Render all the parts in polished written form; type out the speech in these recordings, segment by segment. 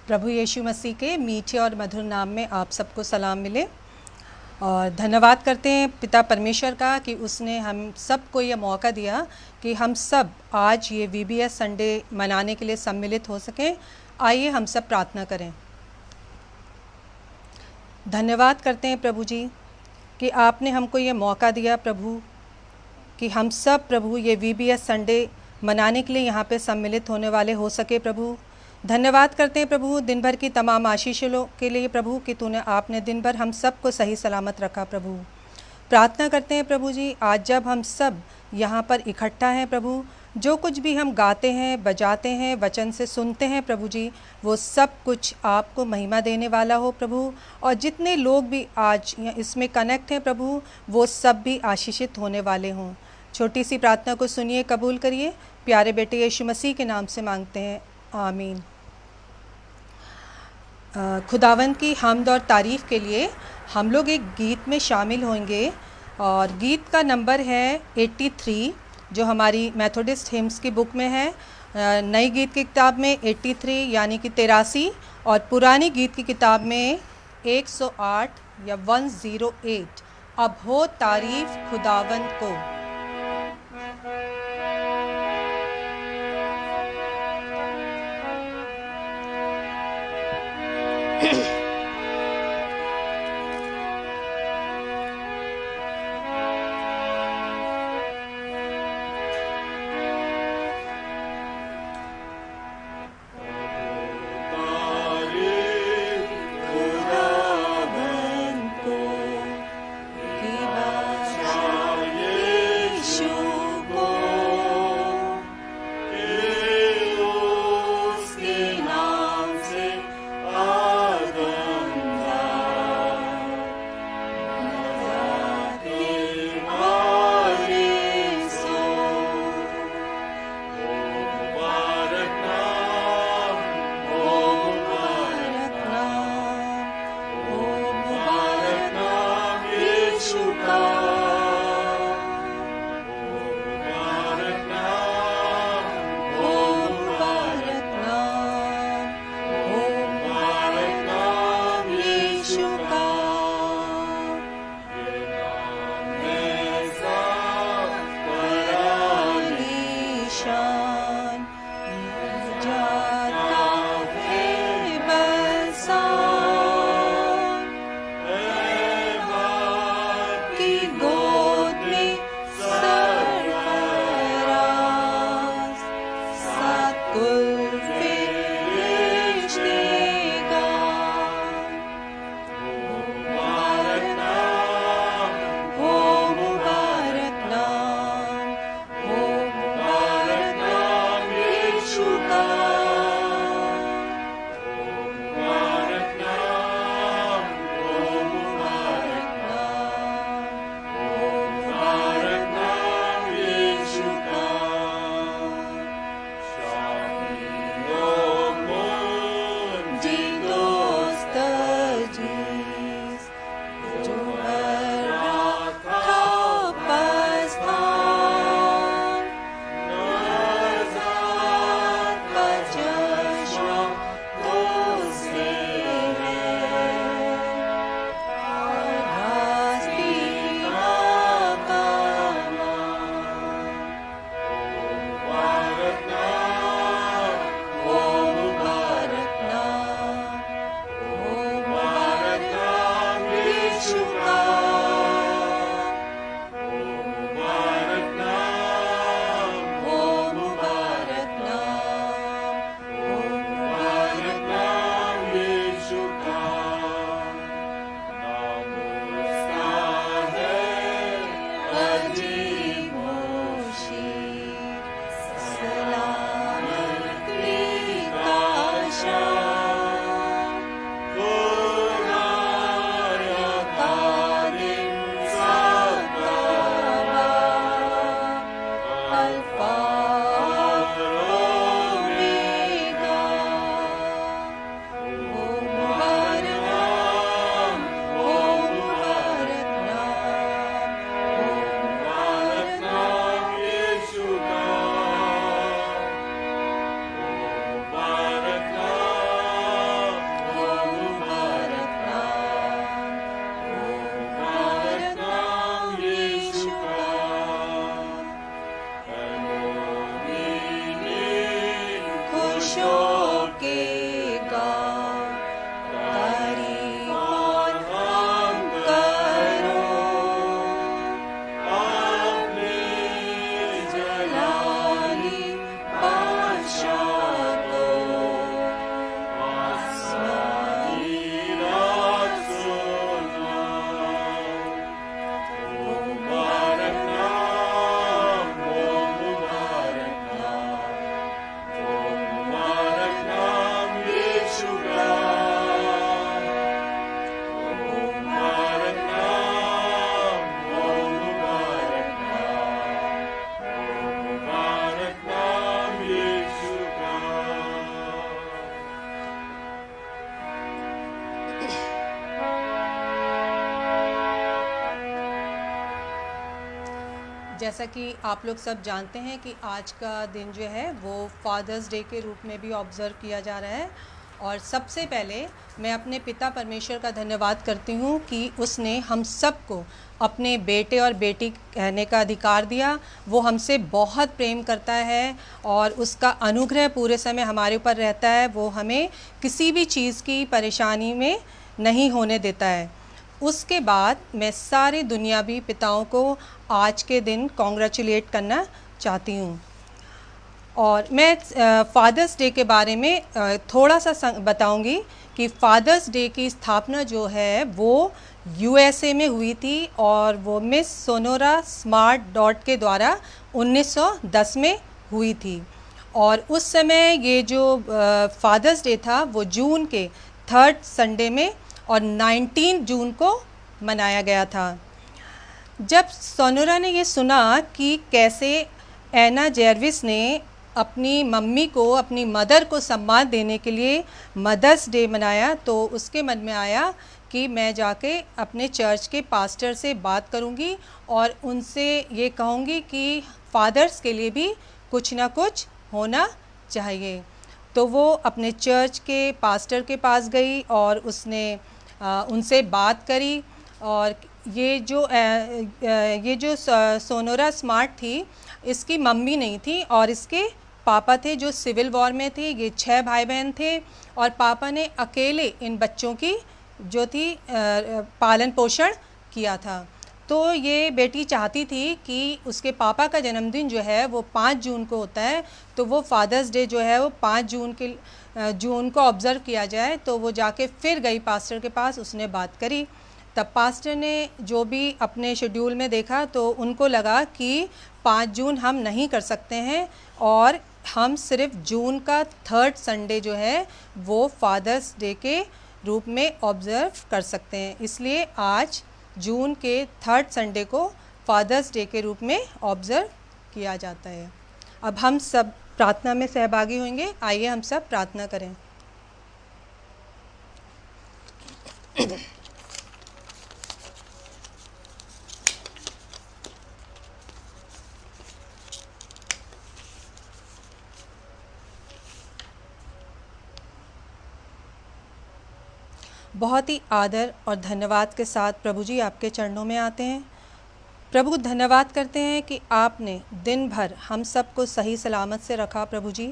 प्रभु यीशु मसीह के मीठे और मधुर नाम में आप सबको सलाम मिले और धन्यवाद करते हैं पिता परमेश्वर का कि उसने हम सबको ये मौका दिया कि हम सब आज ये VBS संडे मनाने के लिए सम्मिलित हो सकें। आइए हम सब प्रार्थना करें। धन्यवाद करते हैं प्रभु जी कि आपने हमको ये मौका दिया प्रभु कि हम सब प्रभु ये VBS संडे मनाने के लिए यहाँ पे सम्मिलित होने वाले हो सके। प्रभु धन्यवाद करते हैं प्रभु दिन भर की तमाम आशीषों के लिए प्रभु कि आपने दिन भर हम सबको सही सलामत रखा। प्रभु प्रार्थना करते हैं प्रभु जी आज जब हम सब यहाँ पर इकट्ठा हैं प्रभु, जो कुछ भी हम गाते हैं बजाते हैं वचन से सुनते हैं प्रभु जी, वो सब कुछ आपको महिमा देने वाला हो प्रभु। और जितने लोग भी आज इसमें कनेक्ट हैं प्रभु, वो सब भी आशीषित होने वाले हों। छोटी सी प्रार्थना को सुनिए, कबूल करिए। प्यारे बेटे यीशु मसीह के नाम से मांगते हैं, आमीन। खुदावंद की हम्द और तारीफ़ के लिए हम लोग एक गीत में शामिल होंगे और गीत का नंबर है 83 जो हमारी मेथोडिस्ट हिम्स की बुक में है। नई गीत की किताब में 83 यानी कि 83 और पुरानी गीत की किताब में 108 या 108। अब हो तारीफ़ खुदावंद को। जैसा कि आप लोग सब जानते हैं कि आज का दिन जो है वो फादर्स डे के रूप में भी ऑब्ज़र्व किया जा रहा है। और सबसे पहले मैं अपने पिता परमेश्वर का धन्यवाद करती हूँ कि उसने हम सबको अपने बेटे और बेटी कहने का अधिकार दिया। वो हमसे बहुत प्रेम करता है और उसका अनुग्रह पूरे समय हमारे ऊपर रहता है। वो हमें किसी भी चीज़ की परेशानी में नहीं होने देता है। उसके बाद मैं सारे दुनियावी पिताओं को आज के दिन कॉन्ग्रेचुलेट करना चाहती हूँ। और मैं फ़ादर्स डे के बारे में थोड़ा सा बताऊंगी कि फ़ादर्स डे की स्थापना जो है वो यूएसए में हुई थी और वो मिस सोनोरा स्मार्ट डॉट के द्वारा 1910 में हुई थी। और उस समय ये जो फ़ादर्स डे था वो जून के 3rd संडे में और 19 जून को मनाया गया था। जब सोनोरा ने ये सुना कि कैसे एना जेरविस ने अपनी मम्मी को, अपनी मदर को सम्मान देने के लिए मदर्स डे मनाया, तो उसके मन में आया कि मैं जाके अपने चर्च के पास्टर से बात करूंगी और उनसे ये कहूंगी कि फादर्स के लिए भी कुछ ना कुछ होना चाहिए। तो वो अपने चर्च के पास्टर के पास गई और उसने उनसे बात करी। और ये जो सोनोरा स्मार्ट थी, इसकी मम्मी नहीं थी और इसके पापा थे जो सिविल वॉर में थे। ये 6 भाई बहन थे और पापा ने अकेले इन बच्चों की जो थी पालन पोषण किया था। तो ये बेटी चाहती थी कि उसके पापा का जन्मदिन जो है वो 5 जून को होता है, तो वो फादर्स डे जो है वो 5 जून को ऑब्ज़र्व किया जाए। तो वो जाके फिर गई पास्टर के पास, उसने बात करी। तब पास्टर ने जो भी अपने शेड्यूल में देखा तो उनको लगा कि 5 जून हम नहीं कर सकते हैं और हम सिर्फ जून का 3rd संडे जो है वो फादर्स डे के रूप में ऑब्ज़र्व कर सकते हैं। इसलिए आज जून के 3rd संडे को फादर्स डे के रूप में ऑब्ज़र्व किया जाता है। अब हम सब प्रार्थना में सहभागी होंगे। आइए हम सब प्रार्थना करें। बहुत ही आदर और धन्यवाद के साथ प्रभु जी आपके चरणों में आते हैं। प्रभु धन्यवाद करते हैं कि आपने दिन भर हम सबको सही सलामत से रखा। प्रभु जी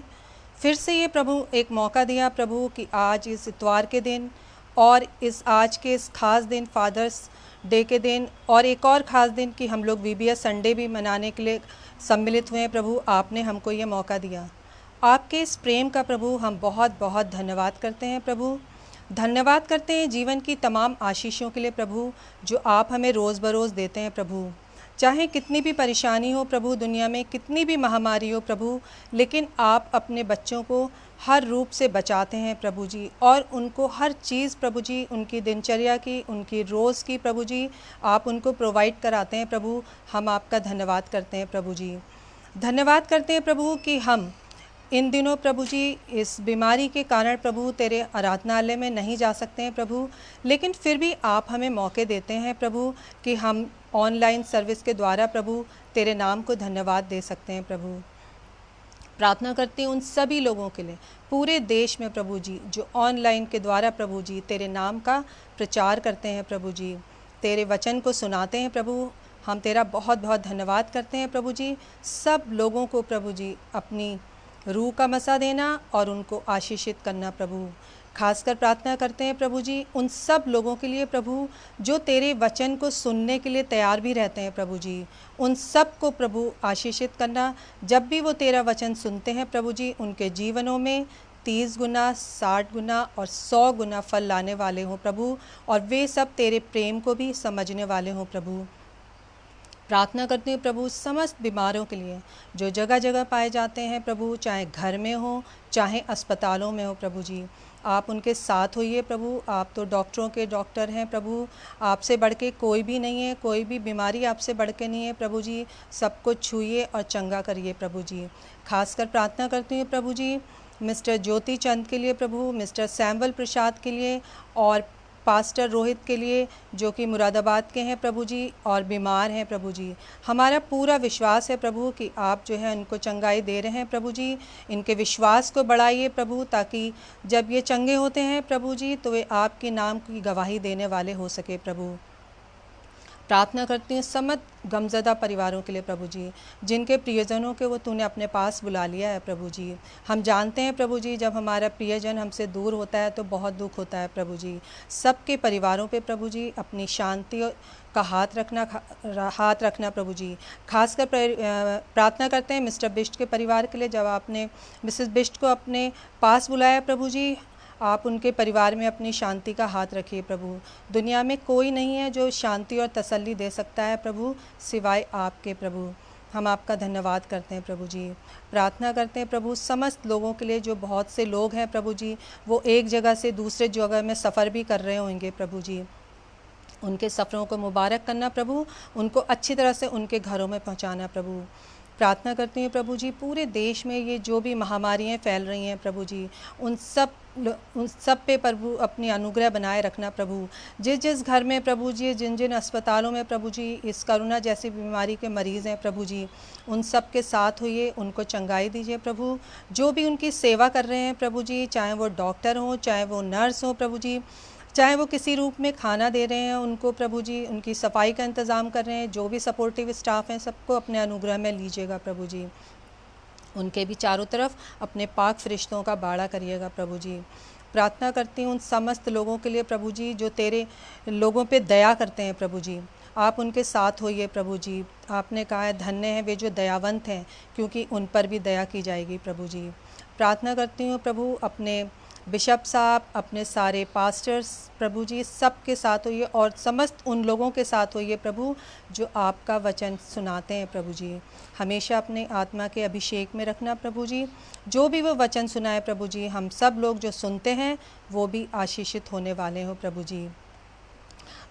फिर से ये प्रभु एक मौका दिया प्रभु कि आज इस इतवार के दिन और आज के इस खास दिन फादर्स डे के दिन और एक और ख़ास दिन कि हम लोग VBS संडे भी मनाने के लिए सम्मिलित हुए हैं। प्रभु आपने हमको ये मौका दिया। आपके इस प्रेम का प्रभु हम बहुत बहुत धन्यवाद करते हैं। प्रभु धन्यवाद करते हैं जीवन की तमाम आशीषों के लिए प्रभु जो आप हमें रोज़ बरोज़ देते हैं। प्रभु चाहे कितनी भी परेशानी हो प्रभु, दुनिया में कितनी भी महामारी हो प्रभु, लेकिन आप अपने बच्चों को हर रूप से बचाते हैं प्रभु जी। और उनको हर चीज़ प्रभु जी, उनकी दिनचर्या की, उनकी रोज़ की प्रभु जी, आप उनको प्रोवाइड कराते हैं प्रभु। हम आपका धन्यवाद करते हैं प्रभु जी। धन्यवाद करते हैं प्रभु कि हम इन दिनों प्रभु जी इस बीमारी के कारण प्रभु तेरे आराधनालय में नहीं जा सकते हैं प्रभु, लेकिन फिर भी आप हमें मौके देते हैं प्रभु कि हम ऑनलाइन सर्विस के द्वारा प्रभु तेरे नाम को धन्यवाद दे सकते हैं। प्रभु प्रार्थना करती हूँ उन सभी लोगों के लिए पूरे देश में प्रभु जी जो ऑनलाइन के द्वारा प्रभु जी तेरे नाम का प्रचार करते हैं प्रभु जी, तेरे वचन को सुनाते हैं प्रभु। हम तेरा बहुत बहुत धन्यवाद करते हैं प्रभु जी। सब लोगों को प्रभु जी अपनी रूह का मसा देना और उनको आशीषित करना प्रभु। खासकर प्रार्थना करते हैं प्रभु जी उन सब लोगों के लिए प्रभु जो तेरे वचन को सुनने के लिए तैयार भी रहते हैं प्रभु जी। उन सब को प्रभु आशीषित करना। जब भी वो तेरा वचन सुनते हैं प्रभु जी, उनके जीवनों में 30 गुना, 60 गुना और 100 गुना फल लाने वाले हों प्रभु, और वे सब तेरे प्रेम को भी समझने वाले हों प्रभु। प्रार्थना करते हैं प्रभु समस्त बीमारों के लिए जो जगह जगह पाए जाते हैं प्रभु, चाहे घर में हो चाहे अस्पतालों में हो प्रभु जी। आप उनके साथ होइए प्रभु। आप तो डॉक्टरों के डॉक्टर हैं प्रभु, आपसे बढ़ के कोई भी नहीं है, कोई भी बीमारी आपसे बढ़ के नहीं है प्रभु जी। सबको छूइए और चंगा करिए प्रभु जी। खासकर प्रार्थना करती हूँ प्रभु जी मिस्टर ज्योति चंद के लिए प्रभु, मिस्टर सैमुअल प्रसाद के लिए और पास्टर रोहित के लिए जो कि मुरादाबाद के हैं प्रभु जी और बीमार हैं प्रभु जी। हमारा पूरा विश्वास है प्रभु कि आप जो है उनको चंगाई दे रहे हैं प्रभु जी। इनके विश्वास को बढ़ाइए प्रभु, ताकि जब ये चंगे होते हैं प्रभु जी तो वे आपके नाम की गवाही देने वाले हो सके प्रभु। प्रार्थना करती हूँ समस्त गमज़दा परिवारों के लिए प्रभु जी, जिनके प्रियजनों के वो तूने अपने पास बुला लिया है प्रभु जी। हम जानते हैं प्रभु जी, जब हमारा प्रियजन हमसे दूर होता है तो बहुत दुख होता है प्रभु जी। सबके परिवारों पे प्रभु जी अपनी शांति का हाथ रखना प्रभु जी। खासकर प्रार्थना करते हैं मिस्टर बिष्ट के परिवार के लिए। जब आपने मिसेस बिष्ट को अपने पास बुलाया प्रभु जी, आप उनके परिवार में अपनी शांति का हाथ रखिए प्रभु। दुनिया में कोई नहीं है जो शांति और तसल्ली दे सकता है प्रभु, सिवाय आपके प्रभु। हम आपका धन्यवाद करते हैं प्रभु जी। प्रार्थना करते हैं प्रभु समस्त लोगों के लिए, जो बहुत से लोग हैं प्रभु जी, वो एक जगह से दूसरे जगह में सफ़र भी कर रहे होंगे प्रभु जी। उनके सफ़रों को मुबारक करना प्रभु, उनको अच्छी तरह से उनके घरों में पहुंचाना प्रभु। प्रार्थना करती हूँ प्रभु जी, पूरे देश में ये जो भी महामारियाँ फैल रही हैं प्रभु जी, उन सब पे प्रभु अपनी अनुग्रह बनाए रखना प्रभु। जिस जिस घर में प्रभु जी, जिन जिन अस्पतालों में प्रभु जी इस कोरोना जैसी बीमारी के मरीज़ हैं प्रभु जी, उन सब के साथ होइए, उनको चंगाई दीजिए प्रभु। जो भी उनकी सेवा कर रहे हैं प्रभु जी, चाहे वो डॉक्टर हों, चाहे वो नर्स हों प्रभु जी, चाहे वो किसी रूप में खाना दे रहे हैं उनको प्रभु जी, उनकी सफाई का इंतज़ाम कर रहे हैं, जो भी सपोर्टिव स्टाफ हैं सबको अपने अनुग्रह में लीजिएगा प्रभु जी। उनके भी चारों तरफ अपने पाक फरिश्तों का बाड़ा करिएगा प्रभु जी। प्रार्थना करती हूँ उन समस्त लोगों के लिए प्रभु जी, जो तेरे लोगों पे दया करते हैं प्रभु जी। आप उनके साथ होइए प्रभु जी। आपने कहा है धन्य हैं वे जो दयावंत हैं, क्योंकि उन पर भी दया की जाएगी प्रभु जी। प्रार्थना करती हूँ प्रभु अपने बिशप साहब, अपने सारे पास्टर्स प्रभु जी, सब के साथ होइए और समस्त उन लोगों के साथ होइए प्रभु जो आपका वचन सुनाते हैं प्रभु जी। हमेशा अपने आत्मा के अभिषेक में रखना प्रभु जी। जो भी वो वचन सुनाए प्रभु जी, हम सब लोग जो सुनते हैं वो भी आशीषित होने वाले हों प्रभु जी।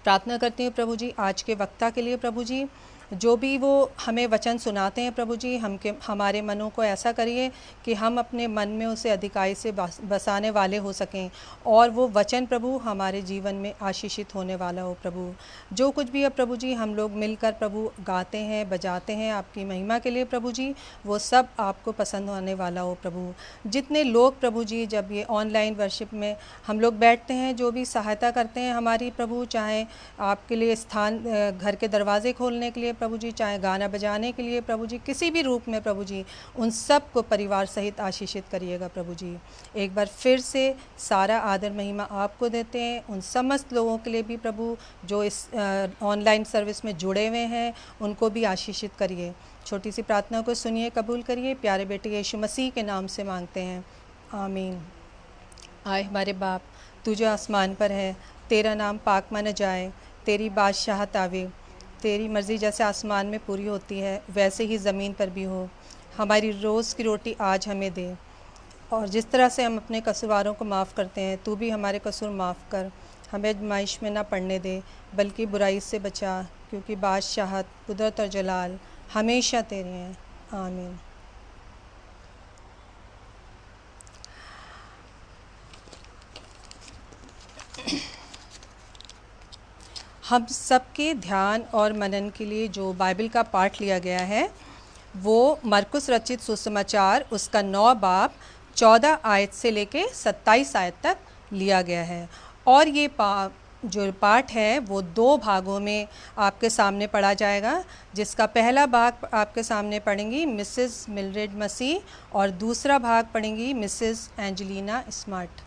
प्रार्थना करती हूँ प्रभु जी आज के वक्ता के लिए प्रभु जी, जो भी वो हमें वचन सुनाते हैं प्रभु जी, हमारे मनों को ऐसा करिए कि हम अपने मन में उसे अधिकाई से बसाने वाले हो सकें और वो वचन प्रभु हमारे जीवन में आशीषित होने वाला हो प्रभु। जो कुछ भी है प्रभु जी हम लोग मिलकर प्रभु गाते हैं, बजाते हैं आपकी महिमा के लिए प्रभु जी, वो सब आपको पसंद होने वाला हो प्रभु। जितने लोग प्रभु जी जब ये ऑनलाइन वर्शिप में हम लोग बैठते हैं, जो भी सहायता करते हैं हमारी प्रभु, चाहे आपके लिए स्थान घर के दरवाजे खोलने के लिए प्रभु जी, चाहे गाना बजाने के लिए प्रभु जी, किसी भी रूप में प्रभु जी, उन सब को परिवार सहित आशीषित करिएगा प्रभु जी। एक बार फिर से सारा आदर महिमा आपको देते हैं। उन समस्त लोगों के लिए भी प्रभु जो इस ऑनलाइन सर्विस में जुड़े हुए हैं, उनको भी आशीषित करिए। छोटी सी प्रार्थना को सुनिए, कबूल करिए। प्यारे बेटे यीशु मसीह के नाम से मांगते हैं, आमीन। आए हमारे बाप, तू जो आसमान पर है, तेरा नाम पाक माना जाए, तेरी बादशाहत आवे, तेरी मर्ज़ी जैसे आसमान में पूरी होती है वैसे ही ज़मीन पर भी हो। हमारी रोज़ की रोटी आज हमें दे, और जिस तरह से हम अपने कसूरवारों को माफ़ करते हैं, तू भी हमारे कसूर माफ़ कर। हमें आज़माइश में ना पड़ने दे, बल्कि बुराई से बचा, क्योंकि बादशाहत, कुदरत और जलाल हमेशा तेरे हैं, आमीन। हम सबके ध्यान और मनन के लिए जो बाइबल का पाठ लिया गया है वो मरकुस रचित सुसमाचार उसका 9 बाब 14 आयत से लेके 27 आयत तक लिया गया है। और ये जो पाठ है वो 2 भागों में आपके सामने पढ़ा जाएगा, जिसका पहला भाग आपके सामने पढ़ेंगी मिसेस मिलरेड मसीह और दूसरा भाग पढ़ेंगी मिसेस एंजेलिना स्मार्ट।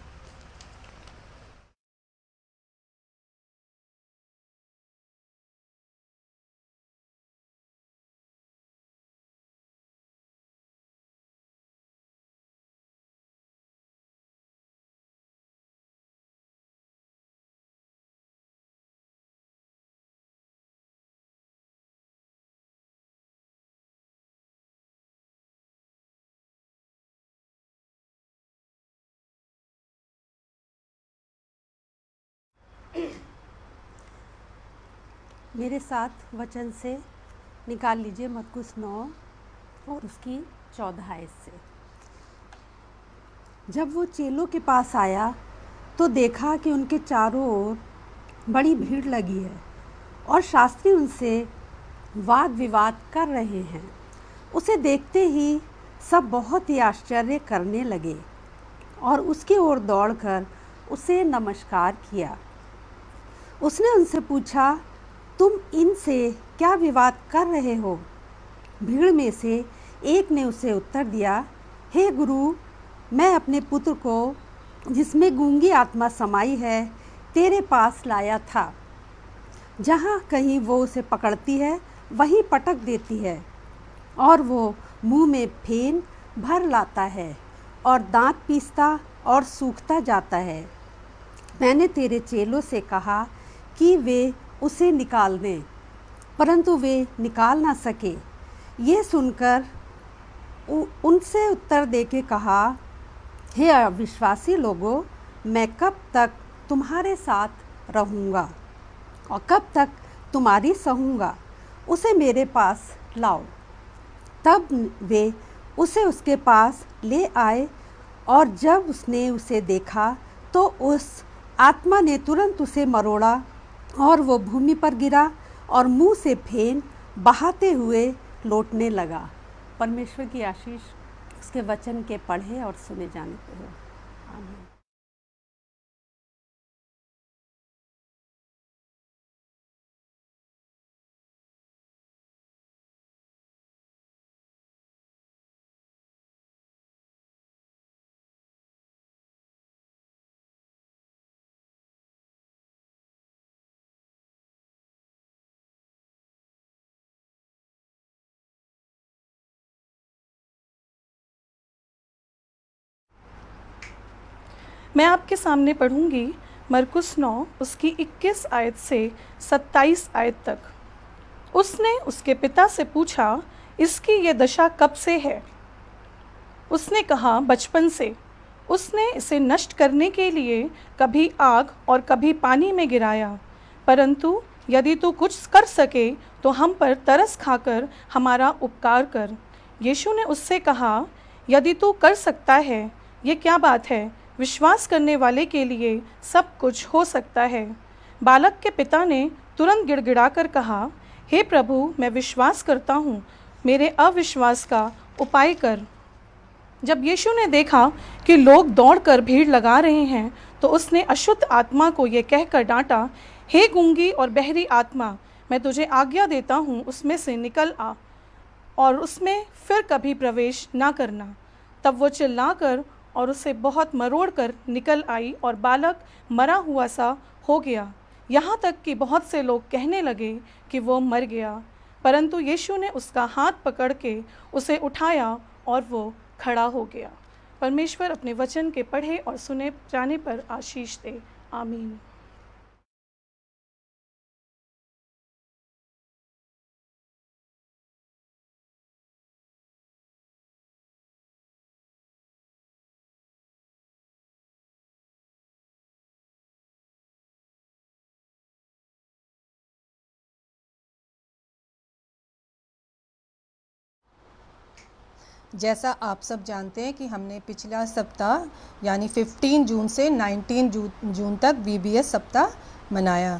मेरे साथ वचन से निकाल लीजिए मरकुस 9 और उसकी 14 आयत से। जब वो चेलों के पास आया तो देखा कि उनके चारों ओर बड़ी भीड़ लगी है और शास्त्री उनसे वाद विवाद कर रहे हैं। उसे देखते ही सब बहुत ही आश्चर्य करने लगे और उसकी ओर दौड़कर उसे नमस्कार किया। उसने उनसे पूछा, तुम इनसे क्या विवाद कर रहे हो? भीड़ में से एक ने उसे उत्तर दिया, हे गुरु, मैं अपने पुत्र को, जिसमें गूंगी आत्मा समाई है, तेरे पास लाया था। जहाँ कहीं वो उसे पकड़ती है वहीं पटक देती है और वो मुंह में फेन भर लाता है और दांत पीसता और सूखता जाता है। मैंने तेरे चेलों से कहा कि वे उसे निकाल दें, परंतु वे निकाल ना सके। ये सुनकर उनसे उत्तर देके कहा, हे अविश्वासी लोगों, मैं कब तक तुम्हारे साथ रहूँगा और कब तक तुम्हारी सहूँगा? उसे मेरे पास लाओ। तब वे उसे उसके पास ले आए और जब उसने उसे देखा तो उस आत्मा ने तुरंत उसे मरोड़ा और वो भूमि पर गिरा और मुंह से फेन बहाते हुए लौटने लगा। परमेश्वर की आशीष उसके वचन के पढ़े और सुने जाने पे हो। आमीन। मैं आपके सामने पढ़ूंगी मरकुस 9 उसकी 21 आयत से 27 आयत तक। उसने उसके पिता से पूछा, इसकी ये दशा कब से है? उसने कहा, बचपन से। उसने इसे नष्ट करने के लिए कभी आग और कभी पानी में गिराया। परंतु यदि तू कुछ कर सके तो हम पर तरस खाकर हमारा उपकार कर। यीशु ने उससे कहा, यदि तू कर सकता है, ये क्या बात है? विश्वास करने वाले के लिए सब कुछ हो सकता है। बालक के पिता ने तुरंत गिड़गिड़ाकर कहा, हे प्रभु, मैं विश्वास करता हूँ, मेरे अविश्वास का उपाय कर। जब यीशु ने देखा कि लोग दौड़कर भीड़ लगा रहे हैं तो उसने अशुद्ध आत्मा को ये कहकर डांटा, हे गूंगी और बहरी आत्मा, मैं तुझे आज्ञा देता हूँ, उसमें से निकल आ और उसमें फिर कभी प्रवेश ना करना। तब वो चिल्लाकर और उसे बहुत मरोड़ कर निकल आई और बालक मरा हुआ सा हो गया, यहाँ तक कि बहुत से लोग कहने लगे कि वो मर गया। परंतु यीशु ने उसका हाथ पकड़ के उसे उठाया और वो खड़ा हो गया। परमेश्वर अपने वचन के पढ़े और सुने जाने पर आशीष दे। आमीन। जैसा आप सब जानते हैं कि हमने पिछला सप्ताह यानी 15 जून से 19 जून तक VBS सप्ताह मनाया।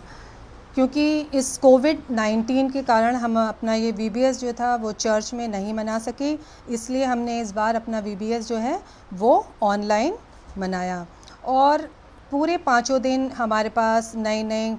क्योंकि इस कोविड-19 के कारण हम अपना ये VBS जो था वो चर्च में नहीं मना सके, इसलिए हमने इस बार अपना VBS जो है वो ऑनलाइन मनाया। और पूरे 5 दिन हमारे पास नई नई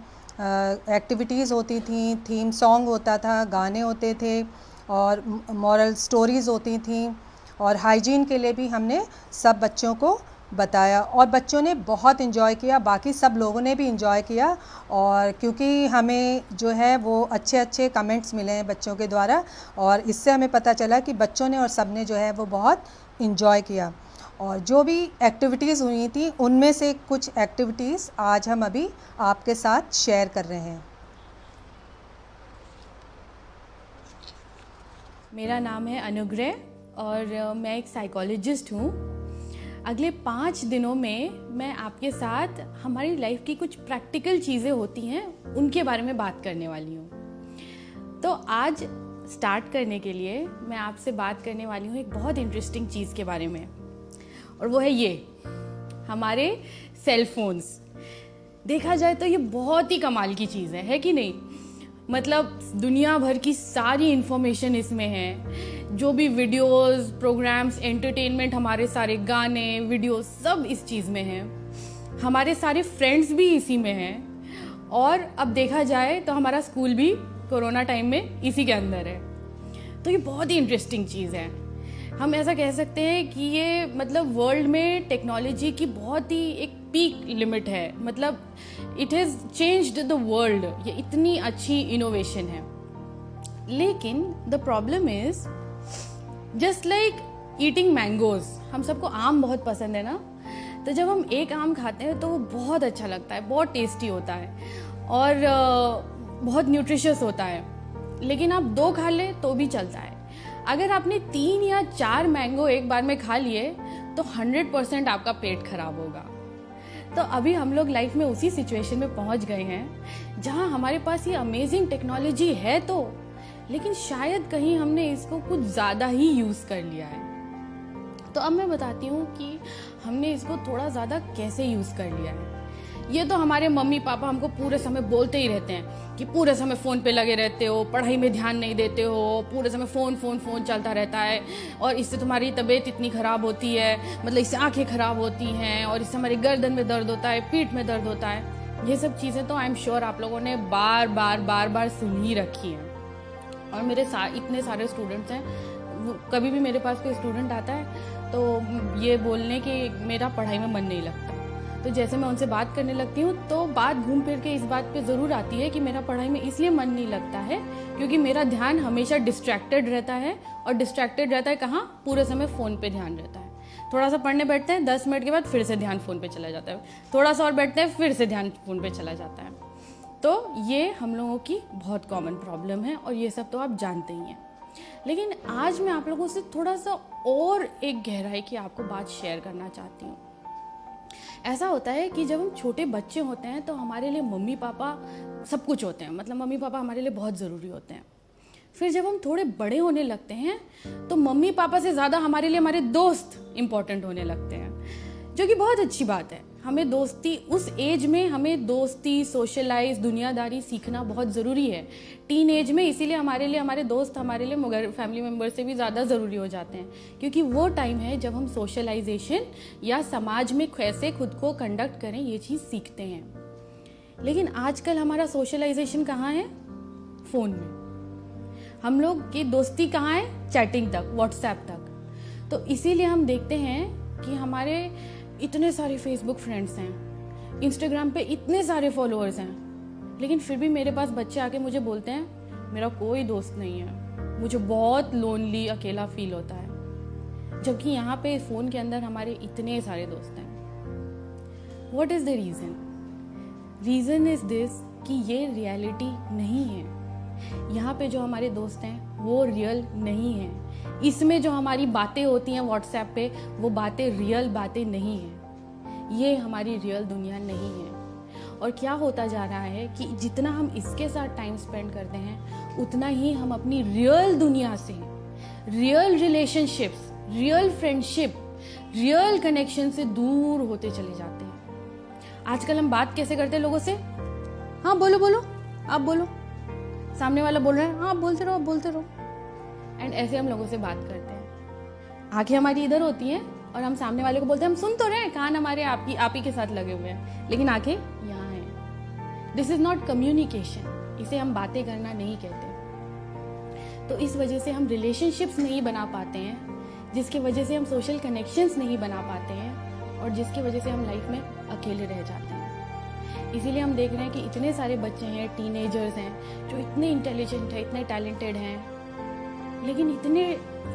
एक्टिविटीज़ होती थी, थीम सॉन्ग होता था, गाने होते थे और मॉरल स्टोरीज़ होती थी और हाइजीन के लिए भी हमने सब बच्चों को बताया और बच्चों ने बहुत इन्जॉय किया, बाकी सब लोगों ने भी इन्जॉय किया। और क्योंकि हमें जो है वो अच्छे अच्छे कमेंट्स मिले हैं बच्चों के द्वारा और इससे हमें पता चला कि बच्चों ने और सब ने जो है वो बहुत इन्जॉय किया। और जो भी एक्टिविटीज़ हुई थी उनमें से कुछ एक्टिविटीज़ आज हम अभी आपके साथ शेयर कर रहे हैं। मेरा नाम है अनुग्रह और मैं एक साइकोलॉजिस्ट हूँ। अगले 5 दिनों में मैं आपके साथ हमारी लाइफ की कुछ प्रैक्टिकल चीज़ें होती हैं उनके बारे में बात करने वाली हूँ। तो आज स्टार्ट करने के लिए मैं आपसे बात करने वाली हूँ एक बहुत इंटरेस्टिंग चीज़ के बारे में, और वो है ये हमारे सेल फोन्स। देखा जाए तो ये बहुत ही कमाल की चीज़ है कि नहीं? मतलब दुनिया भर की सारी इन्फॉर्मेशन इसमें है, जो भी वीडियोस, प्रोग्राम्स, एंटरटेनमेंट, हमारे सारे गाने, वीडियोस सब इस चीज़ में हैं। हमारे सारे फ्रेंड्स भी इसी में हैं, और अब देखा जाए तो हमारा स्कूल भी कोरोना टाइम में इसी के अंदर है। तो ये बहुत ही इंटरेस्टिंग चीज़ है। हम ऐसा कह सकते हैं कि ये मतलब वर्ल्ड में टेक्नोलॉजी की बहुत ही एक पीक लिमिट है, मतलब it has changed the world. ये इतनी अच्छी इनोवेशन है। लेकिन the problem is just like eating mangoes. हम सबको आम बहुत पसंद है ना, तो जब हम एक आम खाते हैं तो वो बहुत अच्छा लगता है, बहुत टेस्टी होता है और बहुत न्यूट्रिशियस होता है। लेकिन आप 2 खा ले तो भी चलता है। अगर आपने 3 या 4 मैंगो एक बार में खा लिए तो 100% आपका पेट खराब होगा। तो अभी हम लोग लाइफ में उसी सिचुएशन में पहुंच गए हैं जहां हमारे पास ये अमेजिंग टेक्नोलॉजी है तो, लेकिन शायद कहीं हमने इसको कुछ ज़्यादा ही यूज़ कर लिया है। तो अब मैं बताती हूँ कि हमने इसको थोड़ा ज़्यादा कैसे यूज़ कर लिया है। ये तो हमारे मम्मी पापा हमको पूरे समय बोलते ही रहते हैं कि पूरे समय फ़ोन पे लगे रहते हो, पढ़ाई में ध्यान नहीं देते हो, पूरे समय फ़ोन फ़ोन फ़ोन चलता रहता है और इससे तुम्हारी तबीयत इतनी ख़राब होती है, मतलब इससे आंखें ख़राब होती हैं और इससे हमारी गर्दन में दर्द होता है, पीठ में दर्द होता है। ये सब चीज़ें तो आई एम श्योर आप लोगों ने बार बार सुन ही रखी हैं। और मेरे इतने सारे स्टूडेंट्स हैं, कभी भी मेरे पास कोई स्टूडेंट आता है तो ये बोलने कि मेरा पढ़ाई में मन नहीं लगता, तो जैसे मैं उनसे बात करने लगती हूँ तो बात घूम फिर के इस बात पे ज़रूर आती है कि मेरा पढ़ाई में इसलिए मन नहीं लगता है क्योंकि मेरा ध्यान हमेशा डिस्ट्रैक्टेड रहता है। और डिस्ट्रैक्टेड रहता है कहाँ? पूरे समय फ़ोन पे ध्यान रहता है। थोड़ा सा पढ़ने बैठते हैं, 10 मिनट के बाद फिर से ध्यान फ़ोन पे चला जाता है, थोड़ा सा और बैठते हैं, फिर से ध्यान फ़ोन पे चला जाता है। तो ये हम लोगों की बहुत कॉमन प्रॉब्लम है और ये सब तो आप जानते ही हैं। लेकिन आज मैं आप लोगों से थोड़ा सा और एक गहराई की आपको बात शेयर करना चाहती हूँ। ऐसा होता है कि जब हम छोटे बच्चे होते हैं तो हमारे लिए मम्मी पापा सब कुछ होते हैं, मतलब मम्मी पापा हमारे लिए बहुत ज़रूरी होते हैं। फिर जब हम थोड़े बड़े होने लगते हैं तो मम्मी पापा से ज़्यादा हमारे लिए हमारे दोस्त इम्पोर्टेंट होने लगते हैं, जो कि बहुत अच्छी बात है। हमें दोस्ती उस एज में, हमें दोस्ती, सोशलाइज, दुनियादारी सीखना बहुत ज़रूरी है टीन एज में। इसीलिए हमारे लिए हमारे दोस्त हमारे लिए मगर फैमिली मेम्बर से भी ज़्यादा ज़रूरी हो जाते हैं, क्योंकि वो टाइम है जब हम सोशलाइजेशन या समाज में कैसे खुद को कंडक्ट करें ये चीज़ सीखते हैं। लेकिन आजकल हमारा सोशलाइजेशन कहाँ है? फ़ोन में। हम लोग की दोस्ती कहाँ है? चैटिंग तक, व्हाट्सएप तक। तो इसीलिए हम देखते हैं कि हमारे इतने सारे फेसबुक फ्रेंड्स हैं, इंस्टाग्राम पे इतने सारे फॉलोअर्स हैं, लेकिन फिर भी मेरे पास बच्चे आके मुझे बोलते हैं मेरा कोई दोस्त नहीं है, मुझे बहुत लोनली, अकेला फील होता है। जबकि यहाँ पे फ़ोन के अंदर हमारे इतने सारे दोस्त हैं। What is the reason? Reason is this कि ये रियलिटी नहीं है। यहाँ पे जो हमारे दोस्त हैं वो रियल नहीं है। इसमें जो हमारी बातें होती हैं व्हाट्सएप पे, वो बातें रियल बातें नहीं हैं। ये हमारी रियल दुनिया नहीं है। और क्या होता जा रहा है कि जितना हम इसके साथ टाइम स्पेंड करते हैं उतना ही हम अपनी रियल दुनिया से, real relationships, real friendship, real connection से दूर होते चले जाते हैं। आजकल हम बात कैसे करते हैं लोगों से? हाँ बोलो बोलो, आप बोलो। सामने वाला बोल रहा है, हाँ बोलते रहो, बोलते रहो। एंड ऐसे हम लोगों से बात करते हैं। आंखें हमारी इधर होती हैं और हम सामने वाले को बोलते हैं हम सुन तो रहे हैं, कान हमारे आप ही के साथ लगे हुए हैं, लेकिन आंखें यहाँ हैं। This is not communication. इसे हम बातें करना नहीं कहते। तो इस वजह से हम रिलेशनशिप्स नहीं बना पाते हैं, जिसकी वजह से हम सोशल कनेक्शंस नहीं बना पाते हैं और जिसकी वजह से हम लाइफ में अकेले रह जाते हैं। इसीलिए हम देख रहे हैं कि इतने सारे बच्चे हैं, टीनेजर्स हैं, जो इतने इंटेलिजेंट हैं, इतने टैलेंटेड हैं, लेकिन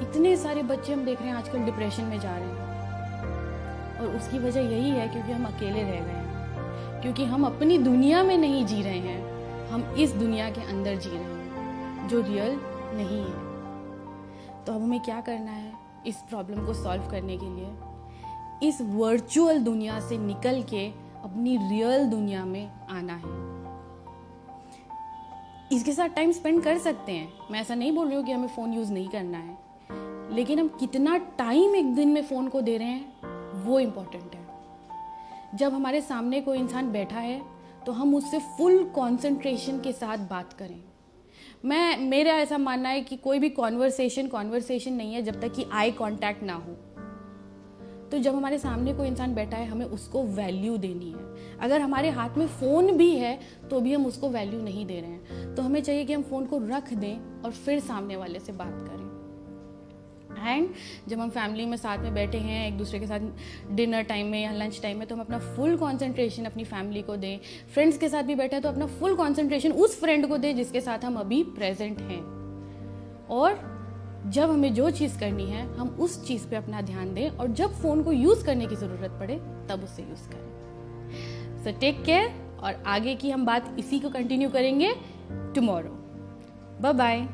इतने सारे बच्चे हम देख रहे हैं आजकल डिप्रेशन में जा रहे हैं। और उसकी वजह यही है क्योंकि हम अकेले रह गए हैं, क्योंकि हम अपनी दुनिया में नहीं जी रहे हैं, हम इस दुनिया के अंदर जी रहे हैं जो रियल नहीं है। तो अब हमें क्या करना है इस प्रॉब्लम को सॉल्व करने के लिए? इस वर्चुअल दुनिया से निकल के अपनी रियल दुनिया में आना है। इसके साथ टाइम स्पेंड कर सकते हैं, मैं ऐसा नहीं बोल रही हूँ कि हमें फ़ोन यूज़ नहीं करना है, लेकिन हम कितना टाइम एक दिन में फ़ोन को दे रहे हैं वो इम्पोर्टेंट है। जब हमारे सामने कोई इंसान बैठा है तो हम उससे फुल कंसंट्रेशन के साथ बात करें। मेरा ऐसा मानना है कि कोई भी कॉन्वर्सेशन नहीं है जब तक कि आई कांटेक्ट ना हो। तो जब हमारे सामने कोई इंसान बैठा है, हमें उसको वैल्यू देनी है। अगर हमारे हाथ में फ़ोन भी है तो भी हम उसको वैल्यू नहीं दे रहे हैं, तो हमें चाहिए कि हम फ़ोन को रख दें और फिर सामने वाले से बात करें। एंड जब हम फैमिली में साथ में बैठे हैं एक दूसरे के साथ डिनर टाइम में या लंच टाइम में, तो हम अपना फुल कंसंट्रेशन अपनी फैमिली को दें। फ्रेंड्स के साथ भी बैठे हैं तो अपना फुल कंसंट्रेशन उस फ्रेंड को दें जिसके साथ हम अभी प्रेजेंट हैं। और जब हमें जो चीज़ करनी है हम उस चीज़ पे अपना ध्यान दें, और जब फ़ोन को यूज़ करने की ज़रूरत पड़े तब उसे यूज़ करें। सो टेक केयर, और आगे की हम बात इसी को कंटिन्यू करेंगे tomorrow. Bye bye.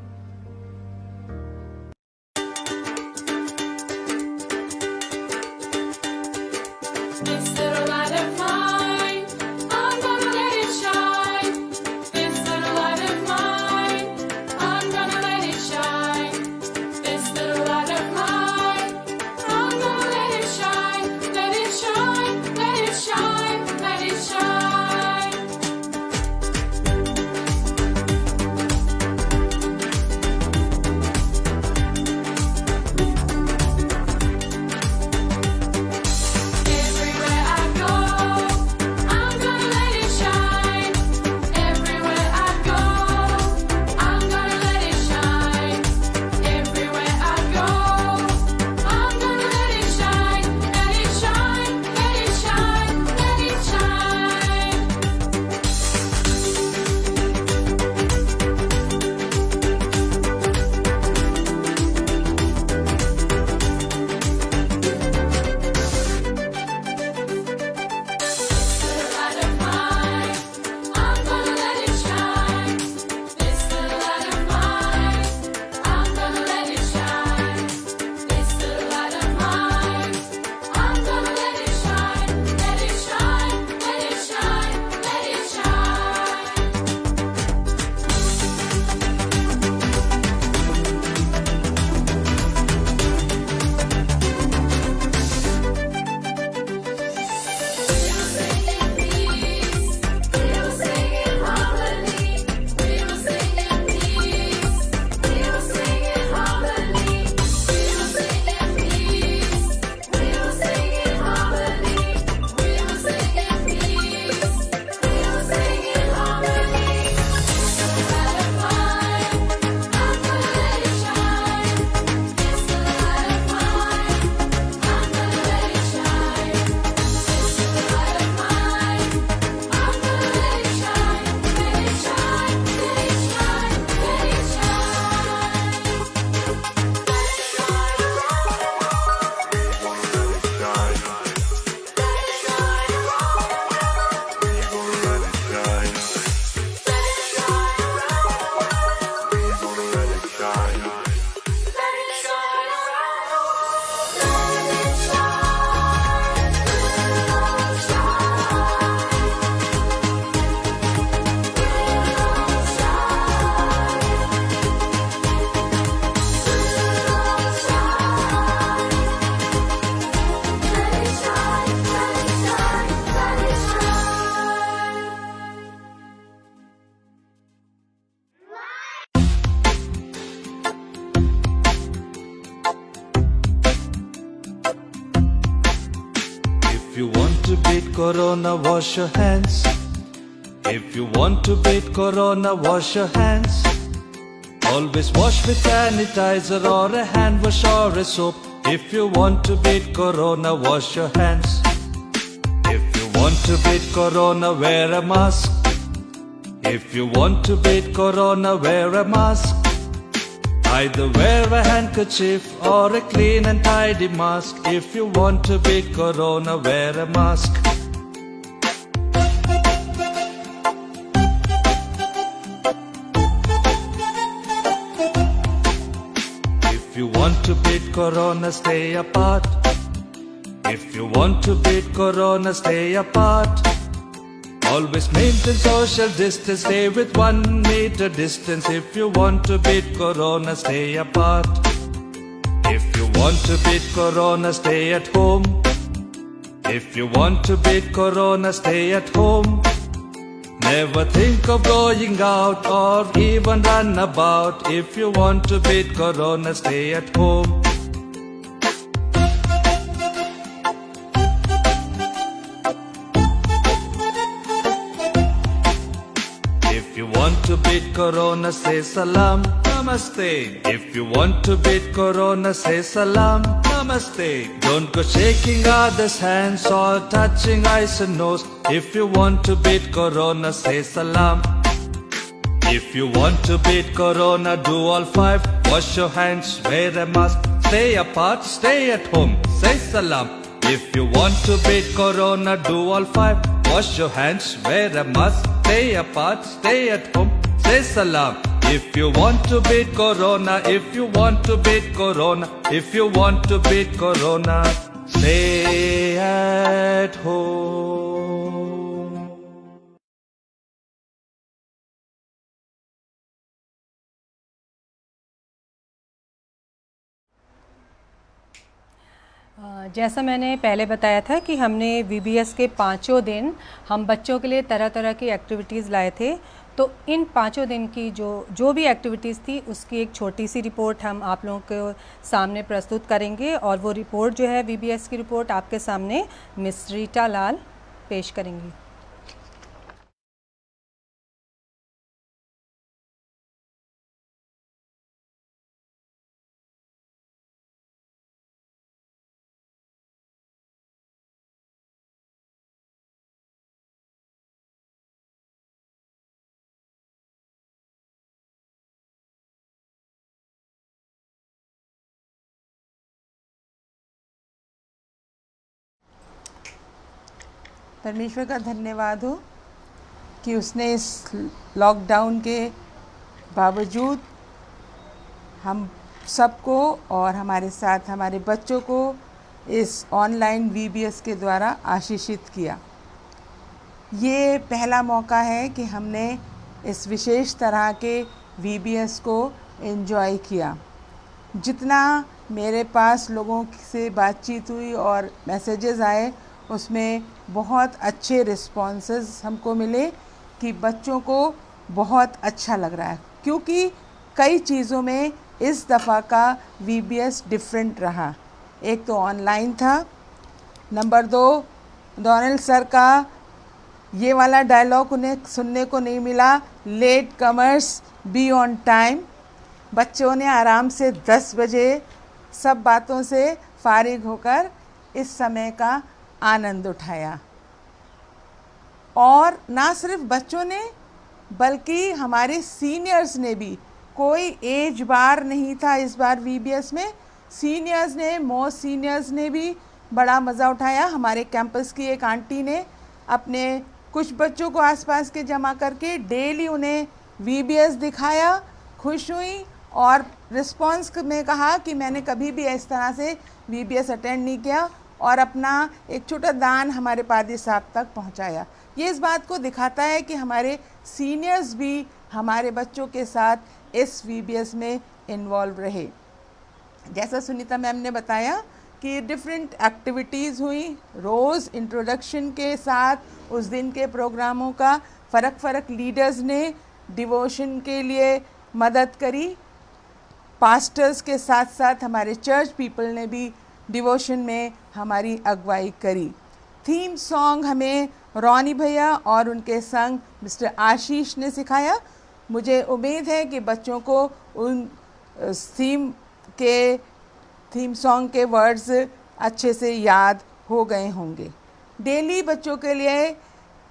If you want to beat Corona, wash your hands. If you want to beat Corona, wash your hands. Always wash with sanitizer or a hand wash or a soap. If you want to beat Corona, wash your hands. If you want to beat Corona, wear a mask. If you want to beat Corona, wear a mask. Either wear a handkerchief or a clean and tidy mask. If you want to beat Corona, wear a mask. If you want to beat Corona, stay apart. If you want to beat Corona, stay apart. Always maintain social distance, stay with 1 meter distance. If you want to beat Corona, stay apart. If you want to beat Corona, stay at home. If you want to beat Corona, stay at home. Never think of going out or even run about. If you want to beat Corona, stay at home. If you want to beat Corona, say salam, namaste. If you want to beat Corona, say salam, namaste. Don't go shaking others' hands or touching eyes and nose. If you want to beat Corona, say salam. If you want to beat Corona, do all five. Wash your hands, wear a mask, stay apart, stay at home, say salam. If you want to beat Corona, do all five. Wash your hands, wear a mask, stay apart, stay at home, say salam. If you want to beat Corona, if you want to beat Corona, if you want to beat Corona, stay at home. जैसा मैंने पहले बताया था कि हमने VBS के 5 दिन हम बच्चों के लिए तरह तरह की एक्टिविटीज़ लाए थे। तो इन 5 दिन की जो भी एक्टिविटीज़ थी उसकी एक छोटी सी रिपोर्ट हम आप लोगों के सामने प्रस्तुत करेंगे और वो रिपोर्ट जो है VBS की रिपोर्ट आपके सामने मिस रीटा लाल पेश करेंगी। परमेश्वर का धन्यवाद हो कि उसने इस लॉकडाउन के बावजूद हम सबको और हमारे साथ हमारे बच्चों को इस ऑनलाइन VBS के द्वारा आशीषित किया। ये पहला मौका है कि हमने इस विशेष तरह के VBS को एंजॉय किया। जितना मेरे पास लोगों से बातचीत हुई और मैसेजेस आए उसमें बहुत अच्छे रिस्पॉन्सेस हमको मिले कि बच्चों को बहुत अच्छा लग रहा है, क्योंकि कई चीज़ों में इस दफ़ा का VBS डिफरेंट रहा। एक तो ऑनलाइन था, नंबर 2 डोनाल्ड सर का ये वाला डायलॉग उन्हें सुनने को नहीं मिला, latecomers be on time. बच्चों ने आराम से 10 बजे सब बातों से फारिग होकर इस समय का आनंद उठाया। और ना सिर्फ बच्चों ने बल्कि हमारे सीनियर्स ने भी, कोई एज बार नहीं था इस बार VBS में। सीनियर्स ने, मोस्ट सीनियर्स ने भी बड़ा मज़ा उठाया। हमारे कैंपस की एक आंटी ने अपने कुछ बच्चों को आसपास के जमा करके डेली उन्हें VBS दिखाया, खुश हुई और रिस्पॉन्स में कहा कि मैंने कभी भी इस तरह से VBS अटेंड नहीं किया और अपना एक छोटा दान हमारे पादी साहब तक पहुंचाया। ये इस बात को दिखाता है कि हमारे सीनियर्स भी हमारे बच्चों के साथ इस VBS में इन्वॉल्व रहे। जैसा सुनीता मैम ने बताया कि डिफरेंट एक्टिविटीज़ हुई, रोज़ इंट्रोडक्शन के साथ उस दिन के प्रोग्रामों का फ़र्क लीडर्स ने डिवोशन के लिए मदद करी। पास्टर्स के साथ साथ हमारे चर्च पीपल ने भी डिवोशन में हमारी अगुवाई करी। थीम सॉन्ग हमें रॉनी भैया और उनके संग मिस्टर आशीष ने सिखाया। मुझे उम्मीद है कि बच्चों को उन थीम सॉन्ग के वर्ड्स अच्छे से याद हो गए होंगे। डेली बच्चों के लिए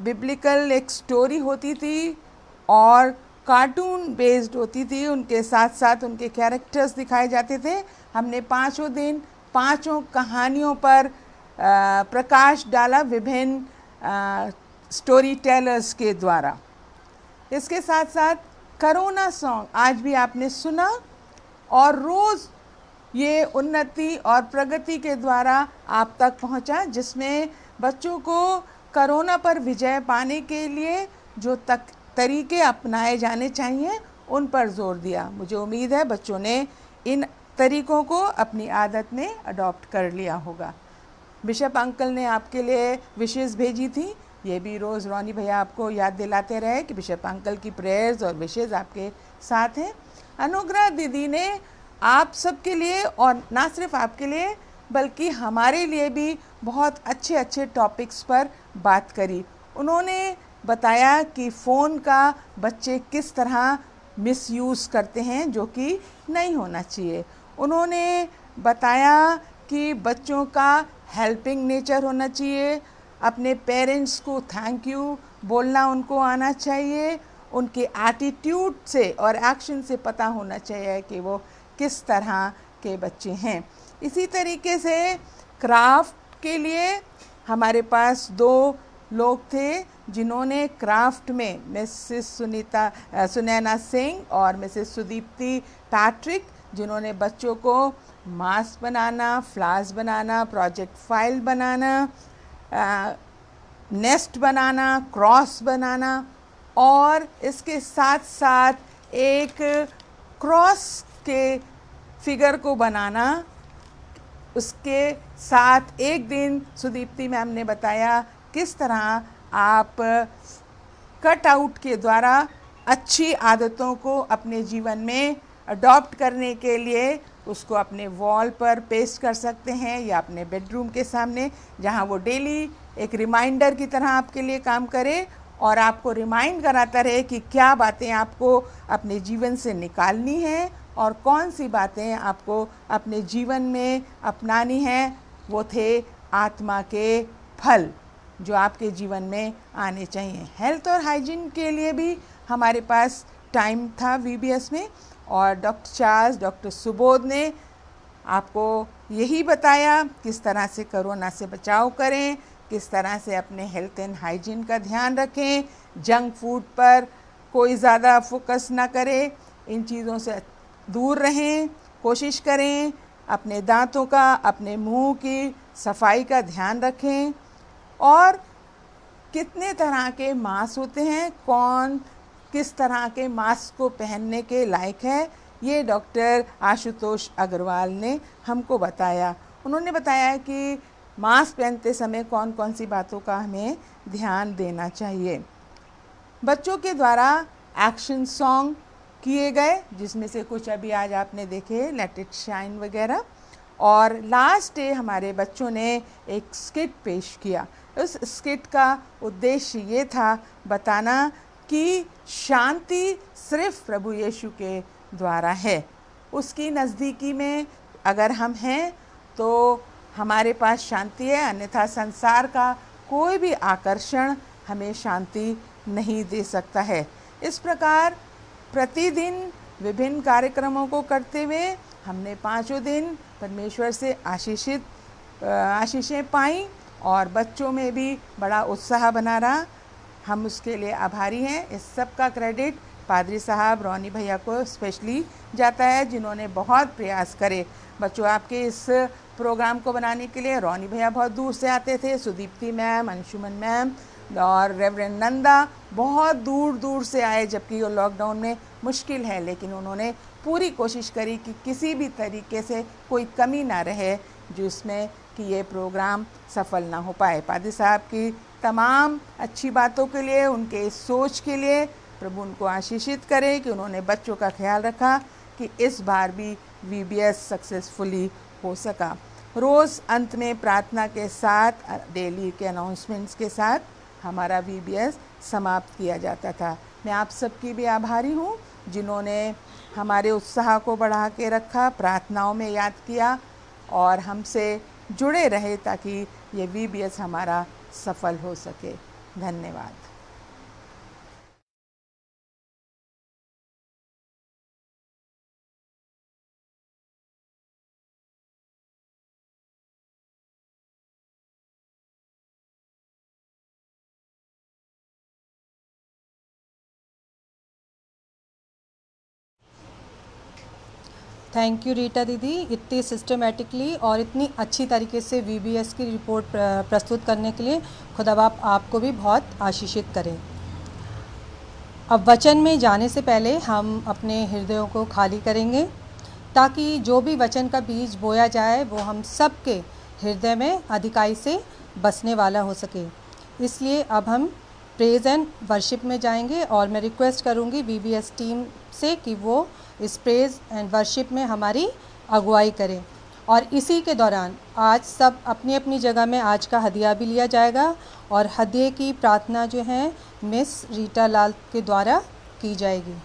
बिब्लिकल एक स्टोरी होती थी और कार्टून बेस्ड होती थी, उनके साथ साथ उनके कैरेक्टर्स दिखाए जाते थे। हमने 5 दिन 5 कहानियों पर प्रकाश डाला विभिन्न स्टोरी टेलर्स के द्वारा। इसके साथ साथ करोना सॉन्ग आज भी आपने सुना और रोज़ ये उन्नति और प्रगति के द्वारा आप तक पहुंचा, जिसमें बच्चों को करोना पर विजय पाने के लिए जो तरीके अपनाए जाने चाहिए उन पर जोर दिया। मुझे उम्मीद है बच्चों ने इन तरीकों को अपनी आदत में अडॉप्ट कर लिया होगा। बिशप अंकल ने आपके लिए विशेष भेजी थी। ये भी रोज़ रॉनी भैया आपको याद दिलाते रहे कि बिशप अंकल की प्रेयर्स और विशेज़ आपके साथ हैं। अनुग्रह दीदी ने आप सबके लिए, और ना सिर्फ आपके लिए बल्कि हमारे लिए भी बहुत अच्छे अच्छे टॉपिक्स पर बात करी। उन्होंने बताया कि फ़ोन का बच्चे किस तरह मिसयूज़ करते हैं, जो कि नहीं होना चाहिए। उन्होंने बताया कि बच्चों का हेल्पिंग नेचर होना चाहिए, अपने पेरेंट्स को थैंक यू बोलना उनको आना चाहिए, उनके एटीट्यूड से और एक्शन से पता होना चाहिए कि वो किस तरह के बच्चे हैं। इसी तरीके से क्राफ्ट के लिए हमारे पास 2 लोग थे जिन्होंने क्राफ्ट में, मिसेस सुनैना सिंह और मिसेस सुदीप्ति पैट्रिक, जिन्होंने बच्चों को मास्क बनाना, फ्लावर्स बनाना, प्रोजेक्ट फाइल बनाना, नेस्ट बनाना, क्रॉस बनाना और इसके साथ साथ एक क्रॉस के फिगर को बनाना। उसके साथ एक दिन सुदीप्ति मैम ने बताया किस तरह आप कट आउट के द्वारा अच्छी आदतों को अपने जीवन में अडॉप्ट करने के लिए उसको अपने वॉल पर पेस्ट कर सकते हैं या अपने बेडरूम के सामने, जहां वो डेली एक रिमाइंडर की तरह आपके लिए काम करे और आपको रिमाइंड कराता रहे कि क्या बातें आपको अपने जीवन से निकालनी हैं और कौन सी बातें आपको अपने जीवन में अपनानी हैं। वो थे आत्मा के फल जो आपके जीवन में आने चाहिए। हेल्थ और हाइजीन के लिए भी हमारे पास टाइम था VBS में, और डॉक्टर चार्ल्स, डॉक्टर सुबोध ने आपको यही बताया किस तरह से कोरोना से बचाव करें, किस तरह से अपने हेल्थ एंड हाइजीन का ध्यान रखें, जंक फूड पर कोई ज़्यादा फोकस ना करें, इन चीज़ों से दूर रहें, कोशिश करें अपने दांतों का, अपने मुंह की सफाई का ध्यान रखें। और कितने तरह के मास्क होते हैं, कौन किस तरह के मास्क को पहनने के लायक है, ये डॉक्टर आशुतोष अग्रवाल ने हमको बताया। उन्होंने बताया कि मास्क पहनते समय कौन कौन सी बातों का हमें ध्यान देना चाहिए। बच्चों के द्वारा एक्शन सॉन्ग किए गए, जिसमें से कुछ अभी आज आपने देखे, लेट इट शाइन वगैरह। और लास्ट डे हमारे बच्चों ने एक स्किट पेश किया। उस स्किट का उद्देश्य ये था बताना कि शांति सिर्फ प्रभु यीशु के द्वारा है। उसकी नज़दीकी में अगर हम हैं तो हमारे पास शांति है, अन्यथा संसार का कोई भी आकर्षण हमें शांति नहीं दे सकता है। इस प्रकार प्रतिदिन विभिन्न कार्यक्रमों को करते हुए हमने 5 दिन परमेश्वर से आशीषें पाई और बच्चों में भी बड़ा उत्साह बना रहा। हम उसके लिए आभारी हैं। इस सब का क्रेडिट पादरी साहब रॉनी भैया को स्पेशली जाता है, जिन्होंने बहुत प्रयास करे। बच्चों, आपके इस प्रोग्राम को बनाने के लिए रॉनी भैया बहुत दूर से आते थे, सुदीप्ति मैम, अंशुमन मैम और रेवरेंड नंदा बहुत दूर दूर से आए, जबकि वो लॉकडाउन में मुश्किल है, लेकिन उन्होंने पूरी कोशिश करी कि किसी भी तरीके से कोई कमी ना रहे जिसमें कि ये प्रोग्राम सफल ना हो पाए। पादरी साहब की तमाम अच्छी बातों के लिए, उनके इस सोच के लिए प्रभु उनको आशीषित करे कि उन्होंने बच्चों का ख्याल रखा कि इस बार भी VBS सक्सेसफुली हो सका। रोज़ अंत में प्रार्थना के साथ, डेली के अनाउंसमेंट्स के साथ हमारा VBS समाप्त किया जाता था। मैं आप सबकी भी आभारी हूँ जिन्होंने हमारे उत्साह को बढ़ा के रखा, प्रार्थनाओं में याद किया और हमसे जुड़े रहे ताकि ये VBS हमारा सफल हो सके। धन्यवाद। थैंक यू रीटा दीदी, इतनी सिस्टमेटिकली और इतनी अच्छी तरीके से VBS की रिपोर्ट प्रस्तुत करने के लिए। खुदा बाप आपको भी बहुत आशीषित करें। अब वचन में जाने से पहले हम अपने हृदयों को खाली करेंगे ताकि जो भी वचन का बीज बोया जाए वो हम सब के हृदय में अधिकाई से बसने वाला हो सके। इसलिए अब हम प्रेज़ एंड वर्शिप में जाएंगे और मैं रिक्वेस्ट करूंगी VBS टीम से कि वो इस प्रेज़ एंड वर्शिप में हमारी अगुवाई करें। और इसी के दौरान आज सब अपनी अपनी जगह में आज का हदिया भी लिया जाएगा और हदिये की प्रार्थना जो है मिस रीटा लाल के द्वारा की जाएगी।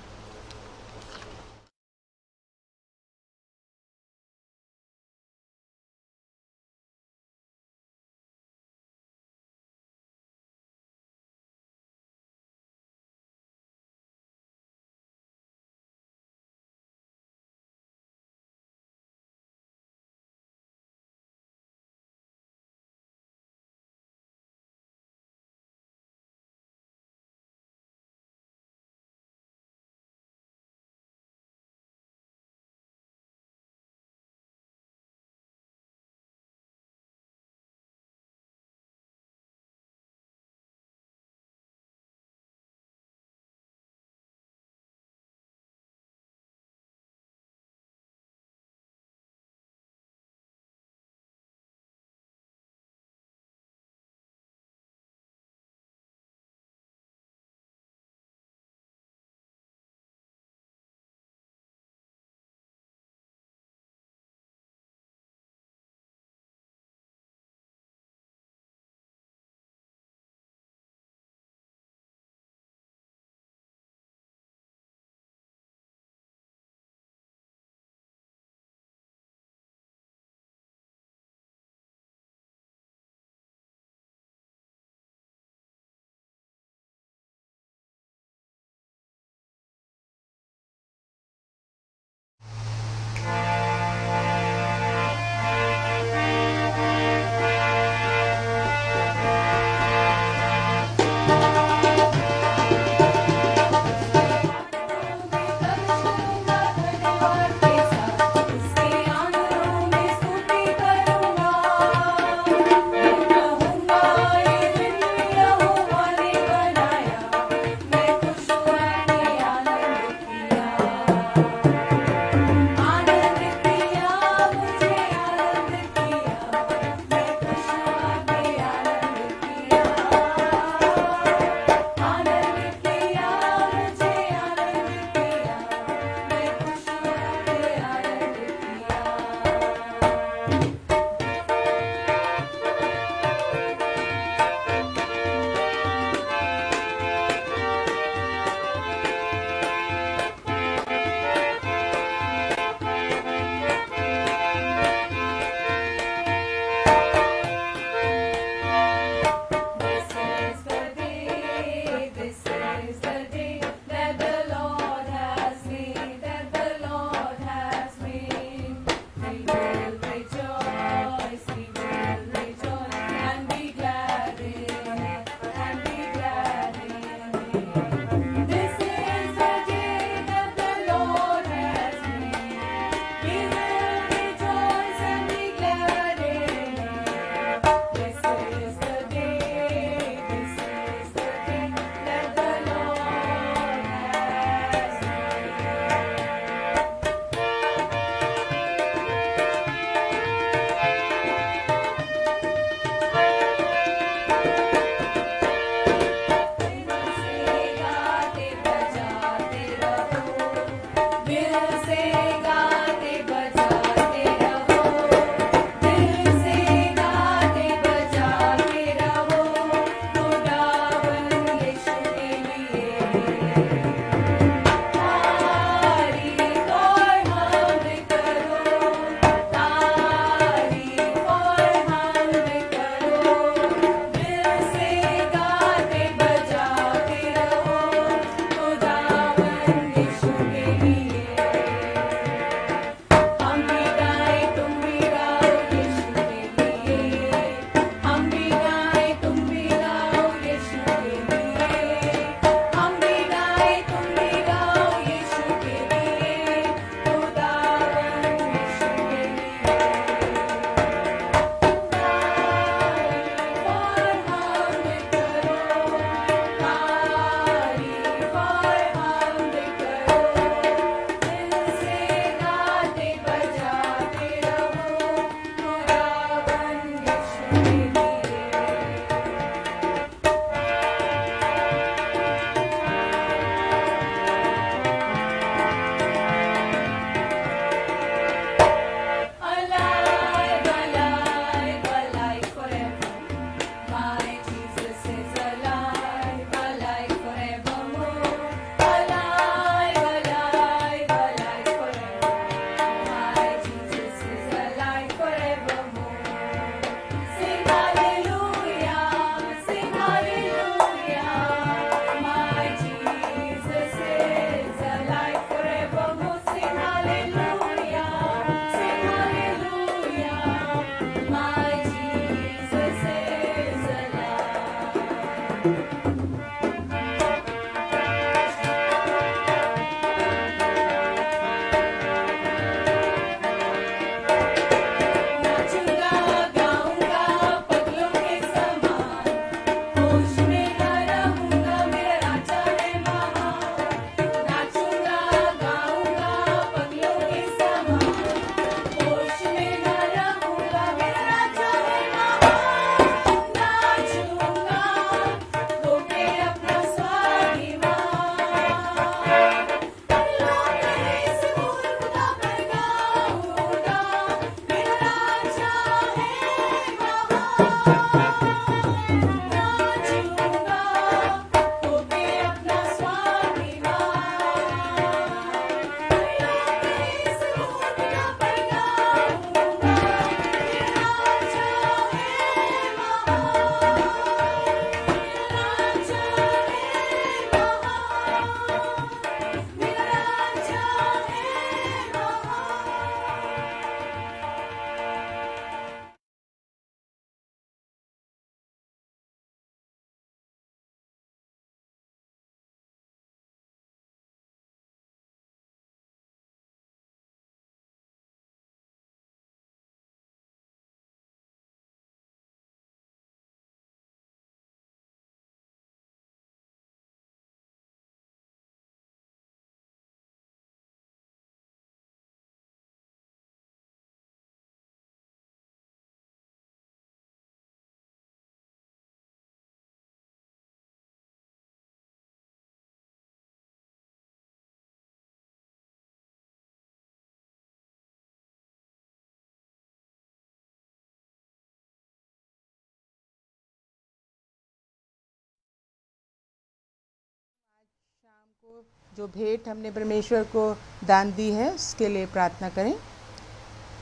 जो भेंट हमने परमेश्वर को दान दी है उसके लिए प्रार्थना करें।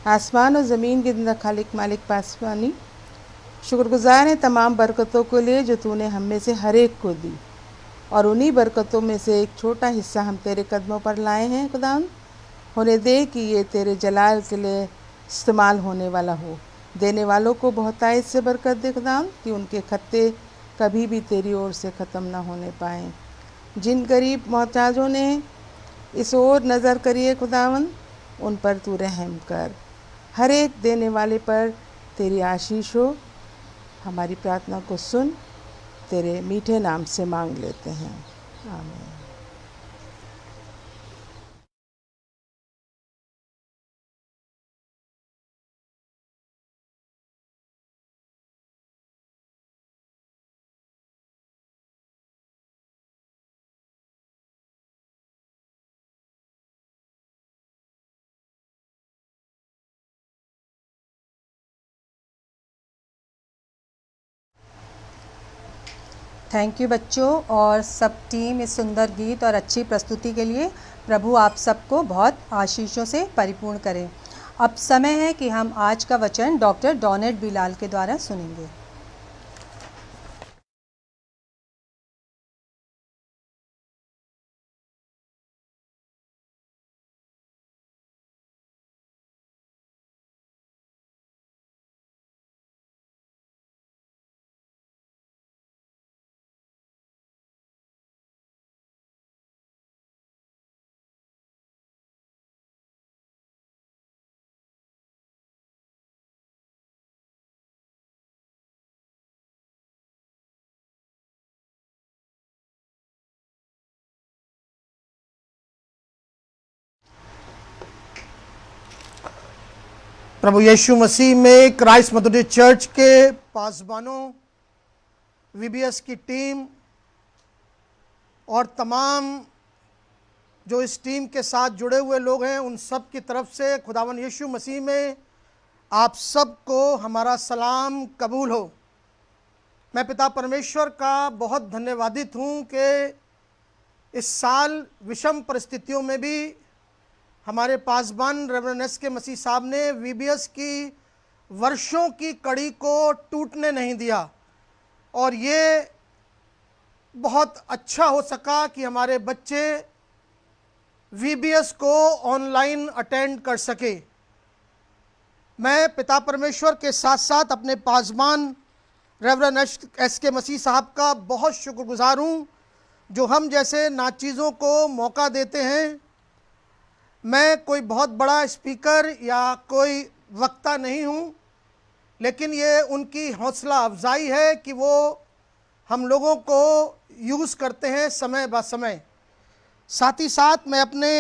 आसमान और ज़मीन के जिंदा खालिक मालिक पासवानी, शुक्रगुजार हैं तमाम बरकतों के लिए जो तूने हम में से हर एक को दी, और उन्हीं बरकतों में से एक छोटा हिस्सा हम तेरे कदमों पर लाए हैं। खुदाम होने दे कि ये तेरे जलाल के लिए इस्तेमाल होने वाला हो। देने वालों को बहुतायत से बरकत दे खुदाम, कि उनके खत्ते कभी भी तेरी ओर से ख़त्म ना होने पाएँ। जिन गरीब मोहताजों ने इस ओर नज़र करी है खुदावन, उन पर तू रहम कर। हर एक देने वाले पर तेरी आशीष हो। हमारी प्रार्थना को सुन, तेरे मीठे नाम से मांग लेते हैं, आमीन। थैंक यू बच्चों और सब टीम इस सुंदर गीत और अच्छी प्रस्तुति के लिए। प्रभु आप सबको बहुत आशीषों से परिपूर्ण करें। अब समय है कि हम आज का वचन डॉक्टर डॉनेट बिलाल के द्वारा सुनेंगे। प्रभु यीशु मसीह में क्राइस्ट मेथोडिस्ट चर्च के पासबानों, वीबीएस की टीम और तमाम जो इस टीम के साथ जुड़े हुए लोग हैं, उन सब की तरफ से खुदावन यीशु मसीह में आप सबको हमारा सलाम कबूल हो। मैं पिता परमेश्वर का बहुत धन्यवादित हूँ कि इस साल विषम परिस्थितियों में भी हमारे पासबान रेवरेंड एस के मसीह साहब ने वीबीएस की वर्षों की कड़ी को टूटने नहीं दिया, और ये बहुत अच्छा हो सका कि हमारे बच्चे वीबीएस को ऑनलाइन अटेंड कर सके। मैं पिता परमेश्वर के साथ साथ अपने पासबान रेवरेंड एस के मसीह साहब का बहुत शुक्रगुजार हूँ, जो हम जैसे नाचीज़ों को मौका देते हैं। मैं कोई बहुत बड़ा स्पीकर या कोई वक्ता नहीं हूँ, लेकिन ये उनकी हौसला अफजाई है कि वो हम लोगों को यूज़ करते हैं समय ब समय। साथ ही साथ मैं अपने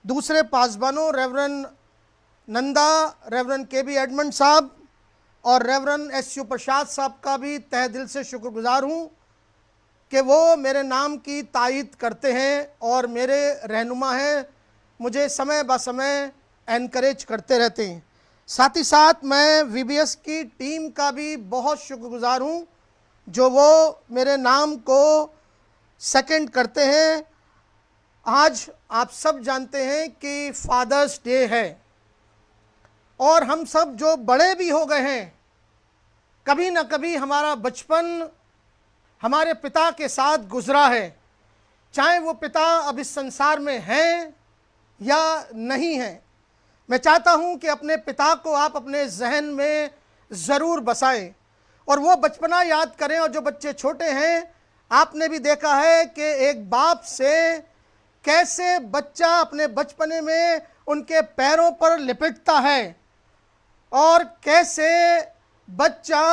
दूसरे पासबानों रेवरेंड नंदा, रेवरेंड के बी एडमंड साहब और रेवरेंड एस यू प्रसाद साहब का भी तहे दिल से शुक्रगुजार हूँ कि वो मेरे नाम की तायीद करते हैं और मेरे रहनुमा हैं, मुझे समय ब समय एनकरेज करते रहते हैं। साथ ही साथ मैं वीबीएस की टीम का भी बहुत शुक्रगुजार हूँ जो वो मेरे नाम को सेकंड करते हैं। आज आप सब जानते हैं कि फादर्स डे है और हम सब जो बड़े भी हो गए हैं, कभी ना कभी हमारा बचपन हमारे पिता के साथ गुजरा है, चाहे वो पिता अब इस संसार में हैं या नहीं हैं। मैं चाहता हूं कि अपने पिता को आप अपने जहन में ज़रूर बसाएं और वो बचपना याद करें। और जो बच्चे छोटे हैं, आपने भी देखा है कि एक बाप से कैसे बच्चा अपने बचपने में उनके पैरों पर लिपटता है और कैसे बच्चा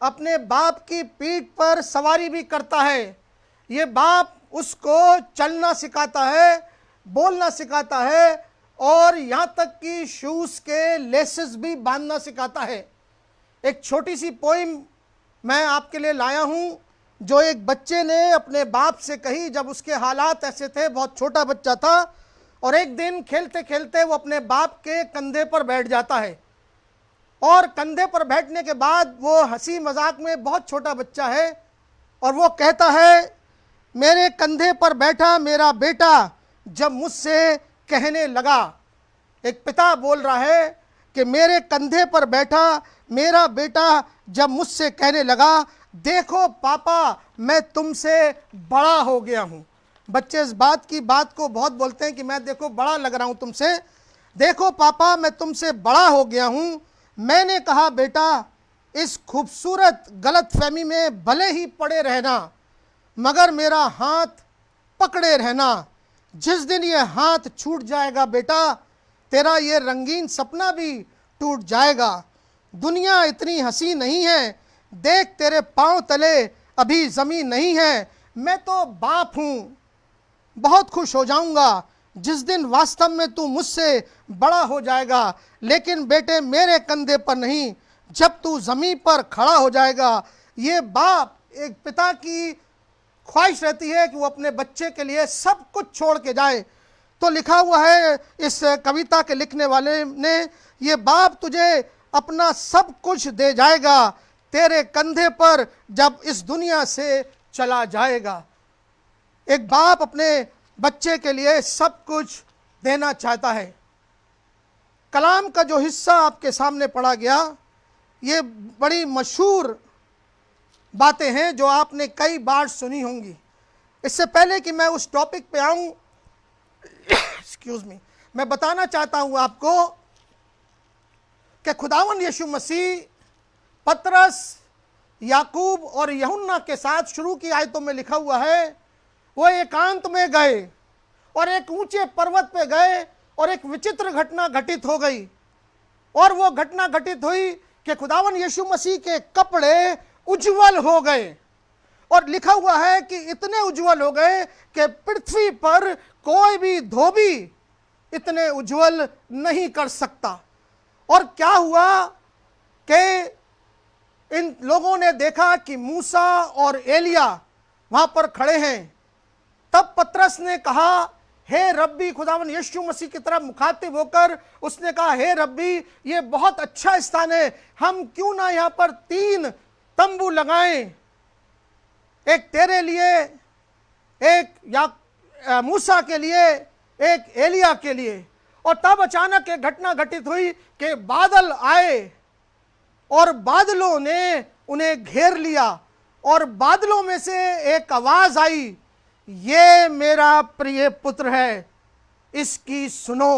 अपने बाप की पीठ पर सवारी भी करता है। ये बाप उसको चलना सिखाता है, बोलना सिखाता है और यहाँ तक कि शूज़ के लेसेस भी बांधना सिखाता है। एक छोटी सी पोइम मैं आपके लिए लाया हूँ जो एक बच्चे ने अपने बाप से कही जब उसके हालात ऐसे थे, बहुत छोटा बच्चा था और एक दिन खेलते खेलते वो अपने बाप के कंधे पर बैठ जाता है और कंधे पर बैठने के बाद वो हंसी मजाक में, बहुत छोटा बच्चा है, और वो कहता है, मेरे कंधे पर बैठा मेरा बेटा जब मुझसे कहने लगा। एक पिता बोल रहा है कि मेरे कंधे पर बैठा मेरा बेटा जब मुझसे कहने लगा, देखो पापा मैं तुमसे बड़ा हो गया हूँ। बच्चे इस बात को बहुत बोलते हैं कि मैं देखो बड़ा लग रहा हूँ तुमसे। देखो पापा मैं तुमसे बड़ा हो गया हूँ। मैंने कहा बेटा इस खूबसूरत गलतफहमी में भले ही पड़े रहना, मगर मेरा हाथ पकड़े रहना। जिस दिन ये हाथ छूट जाएगा बेटा, तेरा ये रंगीन सपना भी टूट जाएगा। दुनिया इतनी हंसी नहीं है, देख तेरे पांव तले अभी ज़मीन नहीं है। मैं तो बाप हूँ, बहुत खुश हो जाऊँगा जिस दिन वास्तव में तू मुझसे बड़ा हो जाएगा। लेकिन बेटे मेरे कंधे पर नहीं, जब तू ज़मीन पर खड़ा हो जाएगा। ये बाप, एक पिता की ख्वाहिश रहती है कि वो अपने बच्चे के लिए सब कुछ छोड़ के जाए। तो लिखा हुआ है इस कविता के लिखने वाले ने, ये बाप तुझे अपना सब कुछ दे जाएगा तेरे कंधे पर जब इस दुनिया से चला जाएगा। एक बाप अपने बच्चे के लिए सब कुछ देना चाहता है। कलाम का जो हिस्सा आपके सामने पढ़ा गया, ये बड़ी मशहूर बातें हैं जो आपने कई बार सुनी होंगी। इससे पहले कि मैं उस टॉपिक पे आऊं, एक्सक्यूज मी, मैं बताना चाहता हूं आपको कि खुदावंद यीशु मसीह पतरस, याकूब और यूहन्ना के साथ शुरू की आयतों में लिखा हुआ है, वो एकांत में गए और एक ऊंचे पर्वत पे गए और एक विचित्र घटना घटित हो गई। और वो घटना घटित हुई कि खुदावंद यीशु मसीह के कपड़े उज्जवल हो गए। और लिखा हुआ है कि इतने उज्जवल हो गए कि पृथ्वी पर कोई भी धोबी इतने उज्जवल नहीं कर सकता। और क्या हुआ कि इन लोगों ने देखा कि मूसा और एलिया वहां पर खड़े हैं। तब पतरस ने कहा, हे रब्बी, खुदावंद यीशु मसीह की तरफ मुखातिब होकर उसने कहा, हे रब्बी, ये बहुत अच्छा स्थान है, हम क्यों ना यहाँ पर 3 तंबू लगाएं, एक तेरे लिए, एक मूसा के लिए, एक एलिया के लिए। और तब अचानक एक घटना घटित हुई कि बादल आए और बादलों ने उन्हें घेर लिया और बादलों में से एक आवाज आई, ये मेरा प्रिय पुत्र है, इसकी सुनो।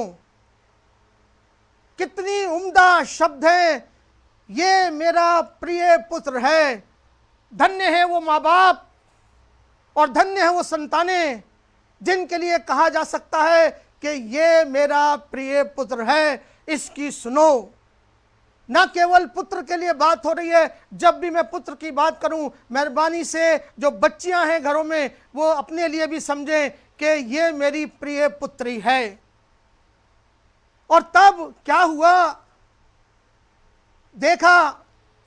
कितनी उम्दा शब्द है, ये मेरा प्रिय पुत्र है। धन्य है वो माँ बाप और धन्य है वो संतानें जिनके लिए कहा जा सकता है कि ये मेरा प्रिय पुत्र है, इसकी सुनो। न केवल पुत्र के लिए बात हो रही है, जब भी मैं पुत्र की बात करूं, मेहरबानी से जो बच्चियां हैं घरों में, वो अपने लिए भी समझें कि ये मेरी प्रिय पुत्री है। और तब क्या हुआ, देखा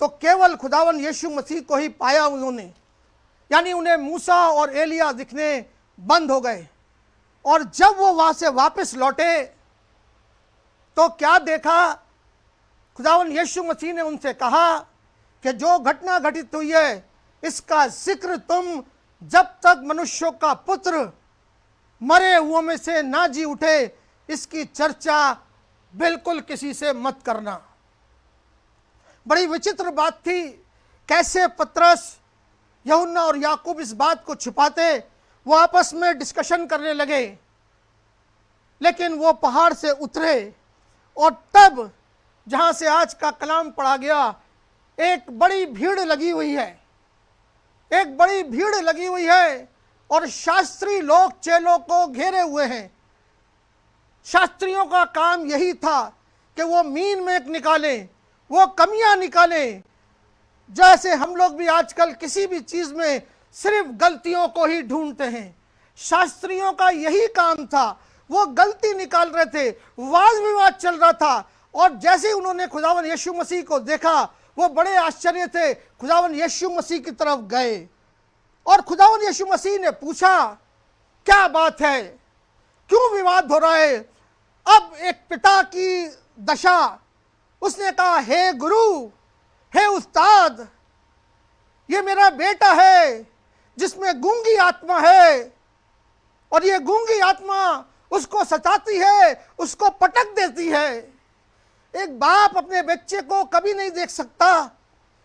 तो केवल खुदावन यीशु मसीह को ही पाया उन्होंने, यानी उन्हें मूसा और एलिया दिखने बंद हो गए। और जब वो वहां से वापस लौटे तो क्या देखा खुदावन यीशु मसीह ने उनसे कहा कि जो घटना घटित हुई है इसका जिक्र तुम जब तक मनुष्यों का पुत्र मरे हुओं में से ना जी उठे इसकी चर्चा बिल्कुल किसी से मत करना। बड़ी विचित्र बात थी, कैसे पतरस, यूहन्ना और याकूब इस बात को छुपाते, वो आपस में डिस्कशन करने लगे। लेकिन वो पहाड़ से उतरे और तब जहां से आज का कलाम पढ़ा गया, एक बड़ी भीड़ लगी हुई है, एक बड़ी भीड़ लगी हुई है और शास्त्री लोग चेलों को घेरे हुए हैं। शास्त्रियों का काम यही था कि वो मीन मेक निकालें, वो कमियां निकालें। जैसे हम लोग भी आजकल किसी भी चीज में सिर्फ गलतियों को ही ढूंढते हैं, शास्त्रियों का यही काम था। वो गलती निकाल रहे थे, वाद विवाद चल रहा था। और जैसे ही उन्होंने खुदावन यीशु मसीह को देखा, वो बड़े आश्चर्य थे, खुदावन यीशु मसीह की तरफ गए और खुदावन यीशु मसीह ने पूछा, क्या बात है, क्यों विवाद हो रहा है? अब एक पिता की दशा, उसने कहा, हे गुरु, हे उस्ताद, ये मेरा बेटा है जिसमें गूंगी आत्मा है और ये गूंगी आत्मा उसको सताती है, उसको पटक देती है। एक बाप अपने बच्चे को कभी नहीं देख सकता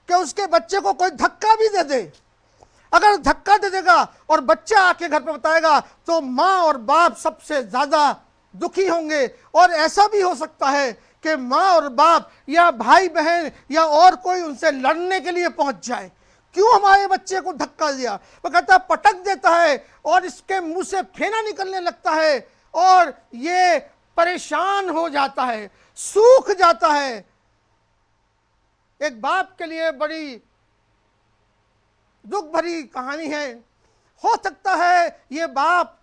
कि उसके बच्चे को कोई धक्का भी दे दे। अगर धक्का दे देगा और बच्चा आके घर पे बताएगा तो माँ और बाप सबसे ज्यादा दुखी होंगे। और ऐसा भी हो सकता है कि माँ और बाप या भाई बहन या और कोई उनसे लड़ने के लिए पहुंच जाए, क्यों हमारे बच्चे को धक्का दिया? वो कहता है, पटक देता है और इसके मुंह से फेना निकलने लगता है और ये परेशान हो जाता है, सूख जाता है। एक बाप के लिए बड़ी दुख भरी कहानी है। हो सकता है ये बाप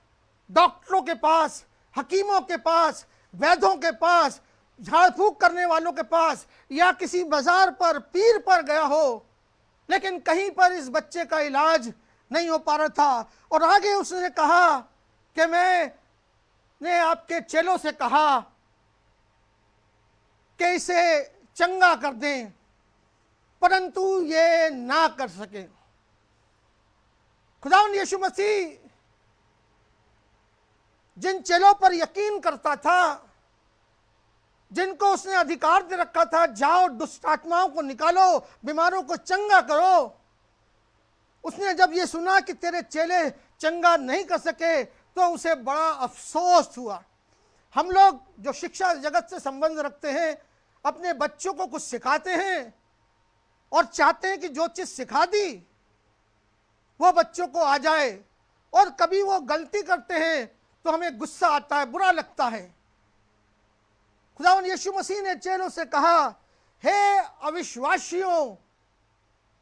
डॉक्टरों के पास, हकीमों के पास, वैद्यों के पास, झाड़ फूक करने वालों के पास या किसी बाजार पर, पीर पर गया हो, लेकिन कहीं पर इस बच्चे का इलाज नहीं हो पा रहा था। और आगे उसने कहा कि मैंने आपके चेलों से कहा कि इसे चंगा कर दें, परंतु ये ना कर सके। खुदावंद यीशु मसीह जिन चेलों पर यकीन करता था, जिनको उसने अधिकार दे रखा था, जाओ दुष्ट आत्माओं को निकालो, बीमारों को चंगा करो, उसने जब ये सुना कि तेरे चेले चंगा नहीं कर सके तो उसे बड़ा अफसोस हुआ। हम लोग जो शिक्षा जगत से संबंध रखते हैं, अपने बच्चों को कुछ सिखाते हैं और चाहते हैं कि जो चीज सिखा दी वो बच्चों को आ जाए, और कभी वो गलती करते हैं तो हमें गुस्सा आता है, बुरा लगता है। खुदावंद यीशु मसीह ने चेलों से कहा, हे अविश्वासियों,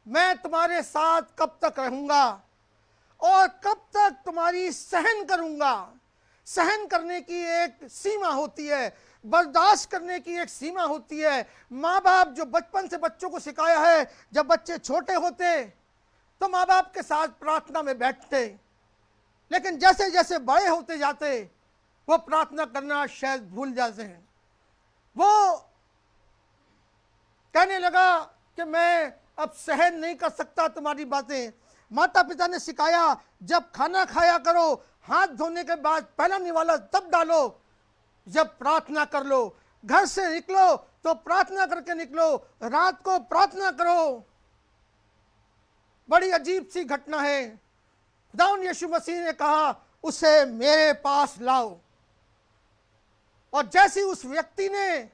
मैं तुम्हारे साथ कब तक रहूंगा और कब तक तुम्हारी सहन करूंगा। सहन करने की एक सीमा होती है, बर्दाश्त करने की एक सीमा होती है। माँ बाप जो बचपन से बच्चों को सिखाया है, जब बच्चे छोटे होते तो माँ बाप के साथ प्रार्थना में बैठते, लेकिन जैसे जैसे बड़े होते जाते वो प्रार्थना करना शायद भूल जाते हैं। वो कहने लगा कि मैं अब सहन नहीं कर सकता तुम्हारी बातें। माता पिता ने सिखाया, जब खाना खाया करो, हाथ धोने के बाद पहला निवाला तब डालो, जब प्रार्थना कर लो, घर से निकलो तो प्रार्थना करके निकलो, रात को प्रार्थना करो। बड़ी अजीब सी घटना है। खुदावंद यीशु मसीह ने कहा, उसे मेरे पास लाओ। और जैसे उस व्यक्ति ने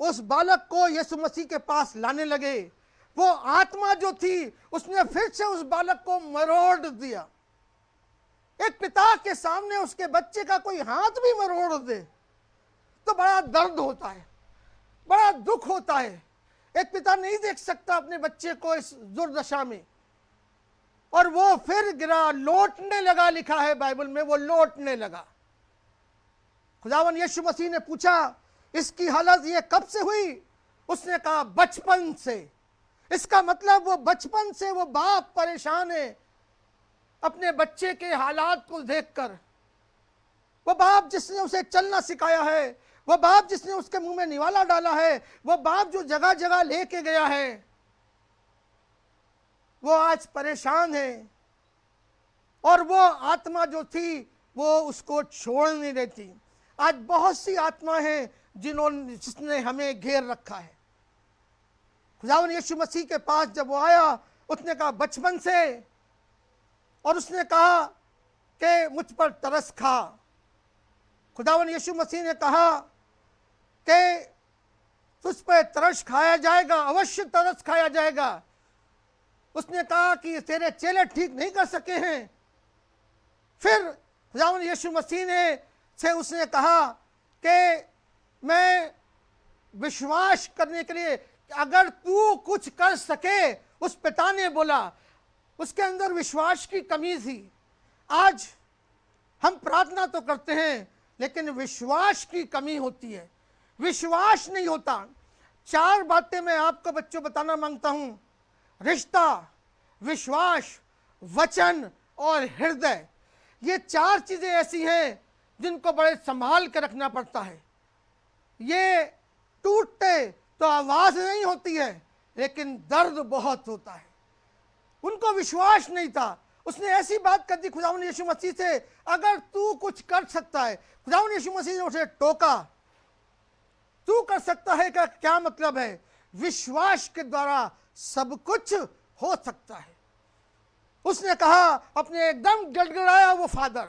उस बालक को यीशु मसीह के पास लाने लगे, वो आत्मा जो थी उसने फिर से उस बालक को मरोड़ दिया। एक पिता के सामने उसके बच्चे का कोई हाथ भी मरोड़ दे तो बड़ा दर्द होता है, बड़ा दुख होता है। एक पिता नहीं देख सकता अपने बच्चे को इस दुर्दशा में, और वो फिर गिरा, लौटने लगा, लिखा है बाइबल में, वो लौटने लगा। खुदावंद यीशु मसीह ने पूछा, इसकी हालत ये कब से हुई? उसने कहा, बचपन से। इसका मतलब वो बचपन से वो बाप परेशान है अपने बच्चे के हालात को देखकर। वो बाप जिसने उसे चलना सिखाया है, वो बाप जिसने उसके मुंह में निवाला डाला है, वो बाप जो जगह जगह लेके गया है, वो आज परेशान है। और वो आत्मा जो थी वो उसको छोड़ नहीं देती। आज बहुत सी आत्मा है जिसने हमें घेर रखा है। खुदावन यीशु मसीह के पास जब वो आया, उसने कहा बचपन से, और उसने कहा कि मुझ पर तरस खा। खुदावन यीशु मसीह ने कहा कि तुझ पर तरस खाया जाएगा, अवश्य तरस खाया जाएगा। उसने कहा कि तेरे चेले ठीक नहीं कर सके हैं। फिर खुदावन यीशु मसीह से उसने कहा कि मैं विश्वास करने के लिए, अगर तू कुछ कर सके, उस पिता ने बोला। उसके अंदर विश्वास की कमी थी। आज हम प्रार्थना तो करते हैं लेकिन विश्वास की कमी होती है, विश्वास नहीं होता। 4 बातें मैं आपको बच्चों बताना मांगता हूं। रिश्ता, विश्वास, वचन और हृदय, ये 4 चीजें ऐसी हैं जिनको बड़े संभाल कर रखना पड़ता है। ये टूटते तो आवाज नहीं होती है लेकिन दर्द बहुत होता है। उनको विश्वास नहीं था। उसने ऐसी बात कर दी खुदावन यीशु मसीह से, अगर तू कुछ कर सकता है। खुदावन यीशु मसीह ने उसे टोका, तू कर सकता है का क्या मतलब है? विश्वास के द्वारा सब कुछ हो सकता है। उसने कहा, अपने एकदम गड़गड़ाया वो फादर।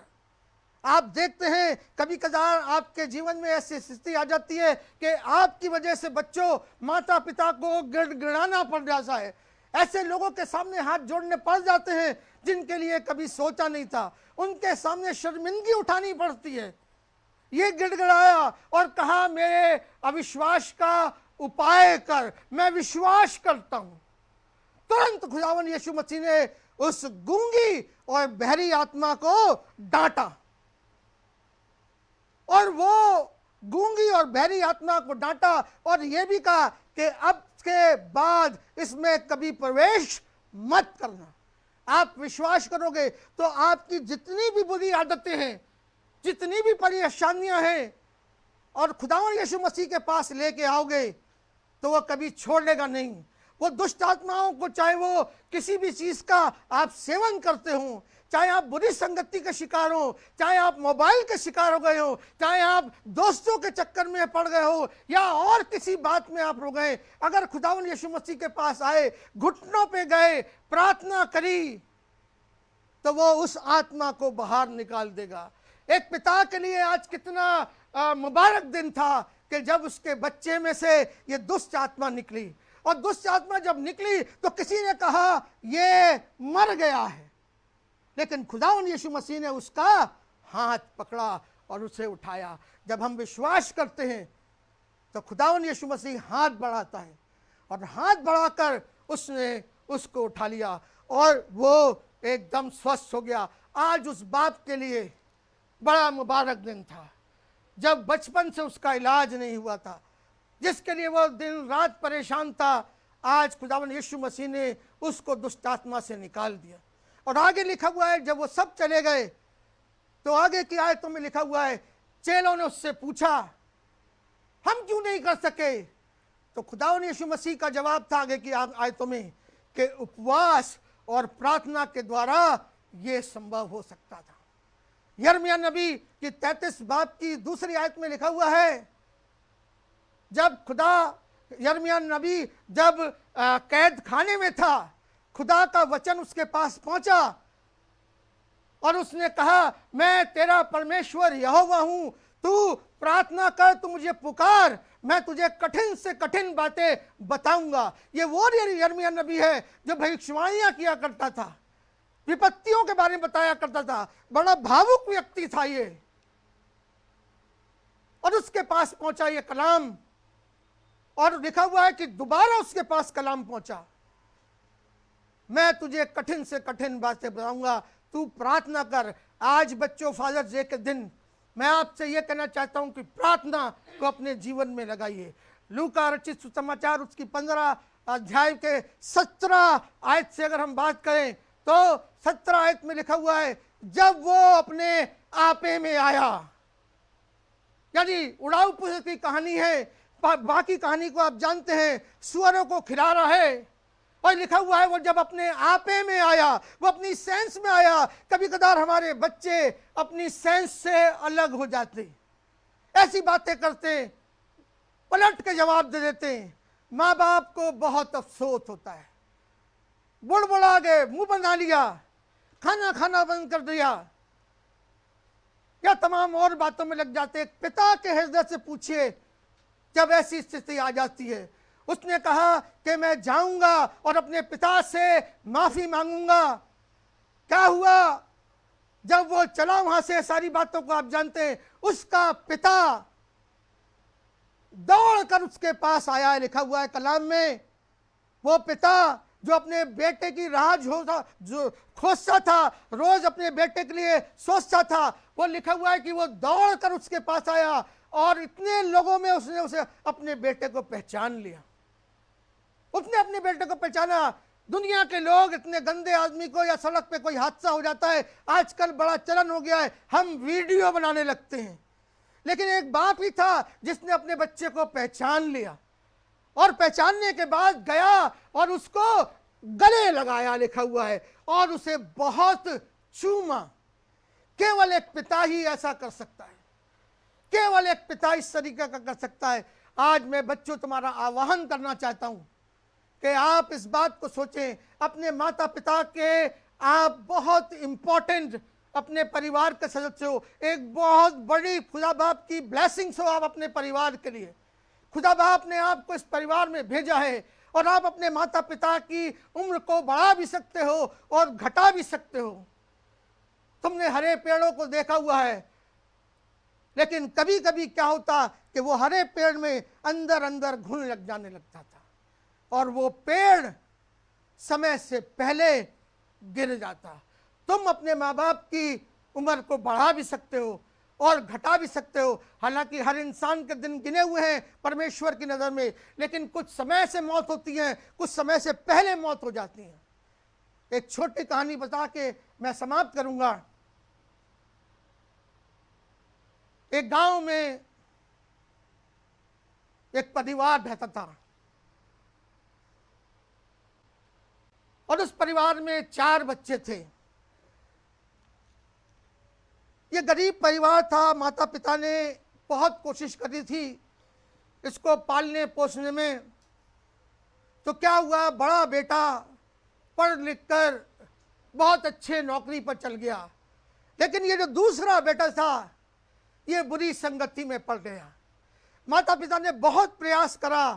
आप देखते हैं कभी कदार आपके जीवन में ऐसी स्थिति आ जाती है कि आपकी वजह से बच्चों, माता पिता को गड़गड़ाना पड़ जाता है। ऐसे लोगों के सामने हाथ जोड़ने पड़ जाते हैं जिनके लिए कभी सोचा नहीं था। उनके सामने शर्मिंदगी उठानी पड़ती है। ये गिड़गिड़ाया और कहा, मेरे अविश्वास का उपाय कर, मैं विश्वास करता हूं। तुरंत खुदावन यीशु मसीह ने उस गूंगी और बहरी आत्मा को डांटा, और वो गूंगी और बहरी आत्मा को डांटा और यह भी कहा कि अब के बाद इसमें कभी प्रवेश मत करना। आप विश्वास करोगे तो आपकी जितनी भी बुरी आदतें हैं, जितनी भी परेशानियां हैं, और खुदावन यीशु मसीह के पास लेके आओगे तो वो कभी छोड़ेगा नहीं। वो दुष्ट आत्माओं को, चाहे वो किसी भी चीज का आप सेवन करते हो, चाहे आप बुरी संगति के शिकार हो, चाहे आप मोबाइल के शिकार हो गए हो, चाहे आप दोस्तों के चक्कर में पड़ गए हो, या और किसी बात में आप रो गए, अगर खुदावन यीशु मसीह के पास आए, घुटनों पे गए, प्रार्थना करी, तो वो उस आत्मा को बाहर निकाल देगा। एक पिता के लिए आज कितना मुबारक दिन था कि जब उसके बच्चे में से ये दुष्ट आत्मा निकली। और दुष्ट आत्मा जब निकली तो किसी ने कहा ये मर गया है, लेकिन खुदावन यीशु मसीह ने उसका हाथ पकड़ा और उसे उठाया। जब हम विश्वास करते हैं तो खुदावन यीशु मसीह हाथ बढ़ाता है, और हाथ बढ़ाकर उसने उसको उठा लिया और वो एकदम स्वस्थ हो गया। आज उस बाप के लिए बड़ा मुबारक दिन था जब बचपन से उसका इलाज नहीं हुआ था, जिसके लिए वो दिन रात परेशान था। आज खुदावन यीशु मसीह ने उसको दुष्ट आत्मा से निकाल दिया। और आगे लिखा हुआ है, जब वो सब चले गए तो आगे की आयतों में लिखा हुआ है, चेलों ने उससे पूछा हम क्यों नहीं कर सके? तो खुदावन यीशु मसीह का जवाब था आगे की आयतों में कि उपवास और प्रार्थना के द्वारा यह संभव हो सकता था। यिर्मयाह नबी की 33 बाब की दूसरी आयत में लिखा हुआ है, जब यिर्मयाह नबी जब कैद खाने में था, खुदा का वचन उसके पास पहुंचा और उसने कहा, मैं तेरा परमेश्वर यहोवा हूं, तू प्रार्थना कर, तू मुझे पुकार, मैं तुझे कठिन से कठिन बातें बताऊंगा। ये वो यिर्मयाह नबी है जो भविष्यवाणियां किया करता था, विपत्तियों के बारे में बताया करता था। बड़ा भावुक व्यक्ति था ये। और उसके पास पहुंचा ये कलाम, और लिखा हुआ है कि दोबारा उसके पास कलाम पहुंचा, मैं तुझे कठिन से कठिन बातें बताऊंगा, तू प्रार्थना कर। आज बच्चों, फादर्स डे के दिन मैं आपसे यह कहना चाहता हूं कि प्रार्थना को अपने जीवन में लगाइए। लूका रचित सुसमाचार उसकी 15 अध्याय के 17 आयत से अगर हम बात करें तो 17 आयत में लिखा हुआ है, जब वो अपने आपे में आया। यानी उड़ाऊ पुस्तक की कहानी है। बाकी कहानी को आप जानते हैं, सुअरों को खिला रहा है और लिखा हुआ है वो जब अपने आपे में आया, वो अपनी सेंस में आया। कभी कदार हमारे बच्चे अपनी सेंस से अलग हो जाते, ऐसी बातें करते, पलट के जवाब दे देते हैं। माँ बाप को बहुत अफसोस होता है। बुड़बुड़ा गए, मुंह बना लिया, खाना खाना बंद कर दिया, या तमाम और बातों में लग जाते। एक पिता के हृदय से पूछिए जब ऐसी स्थिति आ जाती है। उसने कहा कि मैं जाऊंगा और अपने पिता से माफी मांगूंगा। क्या हुआ जब वो चला वहां से? सारी बातों को आप जानते हैं। उसका पिता दौड़कर उसके पास आया है, लिखा हुआ है कलाम में। वो पिता जो अपने बेटे की राह जो खोजता था, रोज अपने बेटे के लिए सोचता था, वो लिखा हुआ है कि वो दौड़कर उसके पास आया और इतने लोगों में उसने उसे अपने बेटे को पहचान लिया। उसने अपने बेटे को पहचाना। दुनिया के लोग इतने गंदे आदमी को, या सड़क पे कोई हादसा हो जाता है, आजकल बड़ा चलन हो गया है, हम वीडियो बनाने लगते हैं। लेकिन एक बाप ही था जिसने अपने बच्चे को पहचान लिया और पहचानने के बाद गया और उसको गले लगाया, लिखा हुआ है, और उसे बहुत चूमा। केवल एक पिता ही ऐसा कर सकता है, केवल एक पिता इस तरीके का कर सकता है। आज मैं बच्चों तुम्हारा आह्वान करना चाहता हूं कि आप इस बात को सोचें, अपने माता पिता के आप बहुत इंपॉर्टेंट अपने परिवार के सदस्य हो। एक बहुत बड़ी खुदा बाप की ब्लेसिंग्स हो आप अपने परिवार के लिए। खुदा बाप ने आपको इस परिवार में भेजा है और आप अपने माता पिता की उम्र को बढ़ा भी सकते हो और घटा भी सकते हो। तुमने हरे पेड़ों को देखा हुआ है, लेकिन कभी कभी क्या होता कि वो हरे पेड़ में अंदर अंदर घुन लग जाने लगता था और वो पेड़ समय से पहले गिर जाता। तुम अपने माँ बाप की उम्र को बढ़ा भी सकते हो और घटा भी सकते हो। हालांकि हर इंसान के दिन गिने हुए हैं परमेश्वर की नज़र में, लेकिन कुछ समय से मौत होती है, कुछ समय से पहले मौत हो जाती है। एक छोटी कहानी बता के मैं समाप्त करूंगा। एक गांव में एक परिवार रहता था और उस परिवार में 4 बच्चे थे। ये गरीब परिवार था। माता पिता ने बहुत कोशिश करी थी इसको पालने पोसने में। तो क्या हुआ, बड़ा बेटा पढ़ लिख कर बहुत अच्छे नौकरी पर चल गया, लेकिन ये जो दूसरा बेटा था ये बुरी संगति में पड़ गया। माता पिता ने बहुत प्रयास करा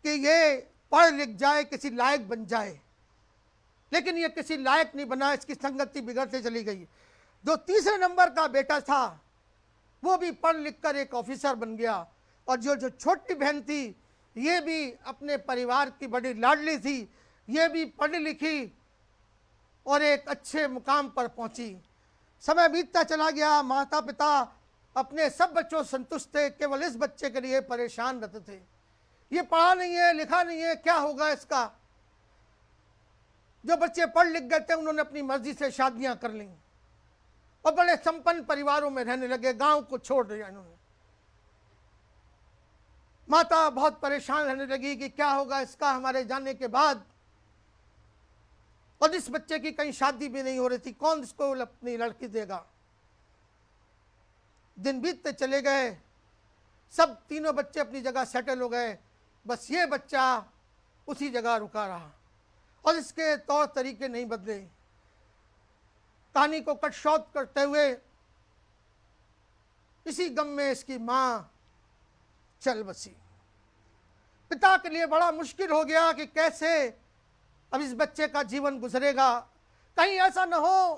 कि ये पढ़ लिख जाए, किसी लायक बन जाए, लेकिन ये किसी लायक नहीं बना। इसकी संगति बिगड़ते चली गई। जो तीसरे नंबर का बेटा था वो भी पढ़ लिख कर एक ऑफिसर बन गया, और जो छोटी बहन थी ये भी अपने परिवार की बड़ी लाडली थी, ये भी पढ़ी लिखी और एक अच्छे मुकाम पर पहुंची। समय बीतता चला गया। माता पिता अपने सब बच्चों से संतुष्ट थे, केवल इस बच्चे के लिए परेशान रहते थे। ये पढ़ा नहीं है, लिखा नहीं है, क्या होगा इसका। जो बच्चे पढ़ लिख गए थे उन्होंने अपनी मर्जी से शादियां कर ली और बड़े संपन्न परिवारों में रहने लगे। गांव को छोड़ दिया इन्होंने। माता बहुत परेशान रहने लगी कि क्या होगा इसका हमारे जाने के बाद। और इस बच्चे की कहीं शादी भी नहीं हो रही थी, कौन इसको अपनी लड़की देगा। दिन बीतते चले गए, सब तीनों बच्चे अपनी जगह सेटल हो गए, बस ये बच्चा उसी जगह रुका रहा और इसके तौर तरीके नहीं बदले। कहानी को कट शॉर्ट करते हुए इसी गम में इसकी माँ चल बसी। पिता के लिए बड़ा मुश्किल हो गया कि कैसे अब इस बच्चे का जीवन गुजरेगा। कहीं ऐसा न हो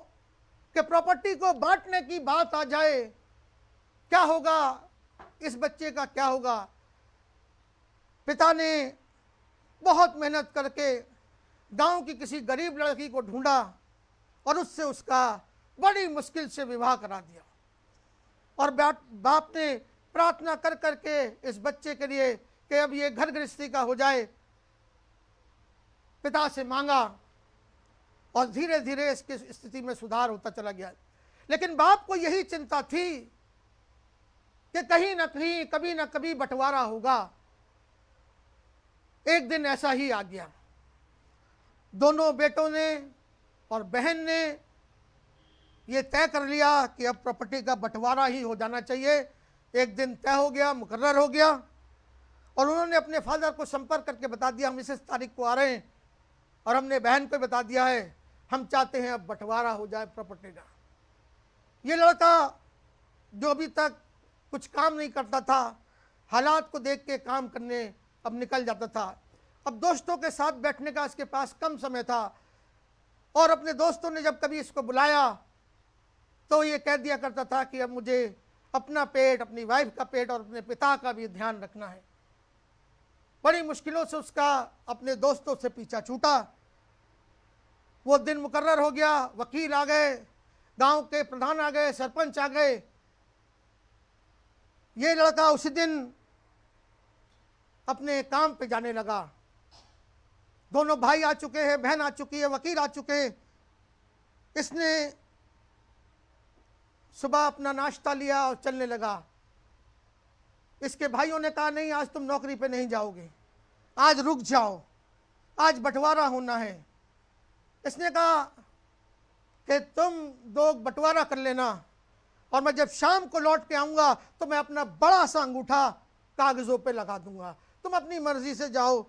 कि प्रॉपर्टी को बांटने की बात आ जाए। क्या होगा इस बच्चे का, क्या होगा। पिता ने बहुत मेहनत करके गांव की किसी गरीब लड़की को ढूंढा और उससे उसका बड़ी मुश्किल से विवाह करा दिया। और बाप ने प्रार्थना कर करके इस बच्चे के लिए कि अब ये घर गृहस्थी का हो जाए, पिता से मांगा और धीरे धीरे इसकी स्थिति में सुधार होता चला गया। लेकिन बाप को यही चिंता थी कि कहीं ना कहीं कभी ना कभी बंटवारा होगा। एक दिन ऐसा ही आ गया। दोनों बेटों ने और बहन ने ये तय कर लिया कि अब प्रॉपर्टी का बंटवारा ही हो जाना चाहिए। एक दिन तय हो गया, मुकर्रर हो गया, और उन्होंने अपने फादर को संपर्क करके बता दिया हम इस तारीख को आ रहे हैं, और हमने बहन को बता दिया है हम चाहते हैं अब बंटवारा हो जाए प्रॉपर्टी का। ये लड़का जो अभी तक कुछ काम नहीं करता था, हालात को देख के काम करने अब निकल जाता था। अब दोस्तों के साथ बैठने का इसके पास कम समय था, और अपने दोस्तों ने जब कभी इसको बुलाया तो ये कह दिया करता था कि अब मुझे अपना पेट, अपनी वाइफ का पेट और अपने पिता का भी ध्यान रखना है। बड़ी मुश्किलों से उसका अपने दोस्तों से पीछा छूटा। वो दिन मुकर्रर हो गया, वकील आ गए, गांव के प्रधान आ गए, सरपंच आ गए। ये लड़का उसी दिन अपने काम पे जाने लगा। दोनों भाई आ चुके हैं, बहन आ चुकी है, वकील आ चुके हैं। इसने सुबह अपना नाश्ता लिया और चलने लगा। इसके भाइयों ने कहा नहीं, आज तुम नौकरी पे नहीं जाओगे, आज रुक जाओ, आज बंटवारा होना है। इसने कहा कि तुम दो बंटवारा कर लेना, और मैं जब शाम को लौट के आऊँगा तो मैं अपना बड़ा सा अंगूठा कागज़ों पे लगा दूंगा, तुम अपनी मर्जी से जाओ,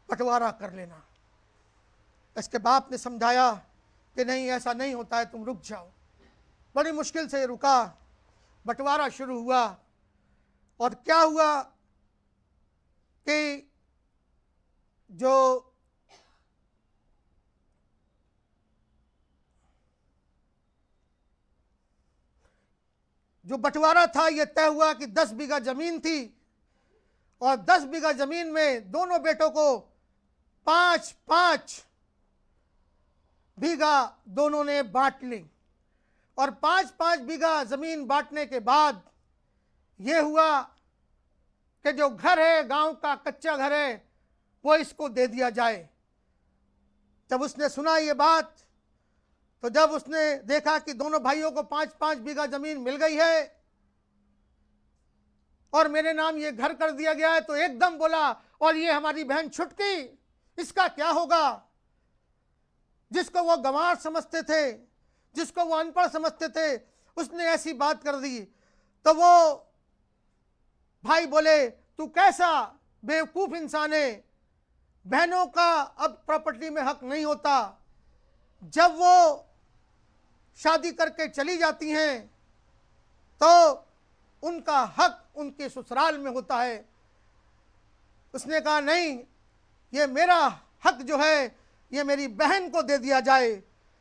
बंटवारा कर लेना। इसके बाप ने समझाया कि नहीं, ऐसा नहीं होता है, तुम रुक जाओ। बड़ी मुश्किल से रुका, बंटवारा शुरू हुआ। और क्या हुआ कि जो बंटवारा था ये तय हुआ कि 10 बीघा जमीन थी, और 10 बीघा जमीन में दोनों बेटों को 5-5 बीघा दोनों ने बांट ली। और 5-5 बीघा जमीन बांटने के बाद ये हुआ कि जो घर है, गांव का कच्चा घर है, वो इसको दे दिया जाए। जब उसने सुना ये बात, तो जब उसने देखा कि दोनों भाइयों को 5-5 बीघा जमीन मिल गई है और मेरे नाम ये घर कर दिया गया है, तो एकदम बोला, और ये हमारी बहन छुटकी, इसका क्या होगा? जिसको वो गंवार समझते थे, जिसको वो अनपढ़ समझते थे, उसने ऐसी बात कर दी। तो वो भाई बोले, तू कैसा बेवकूफ इंसान है, बहनों का अब प्रॉपर्टी में हक नहीं होता। जब वो शादी करके चली जाती हैं तो उनका हक उनके ससुराल में होता है। उसने कहा नहीं, ये मेरा हक जो है ये मेरी बहन को दे दिया जाए।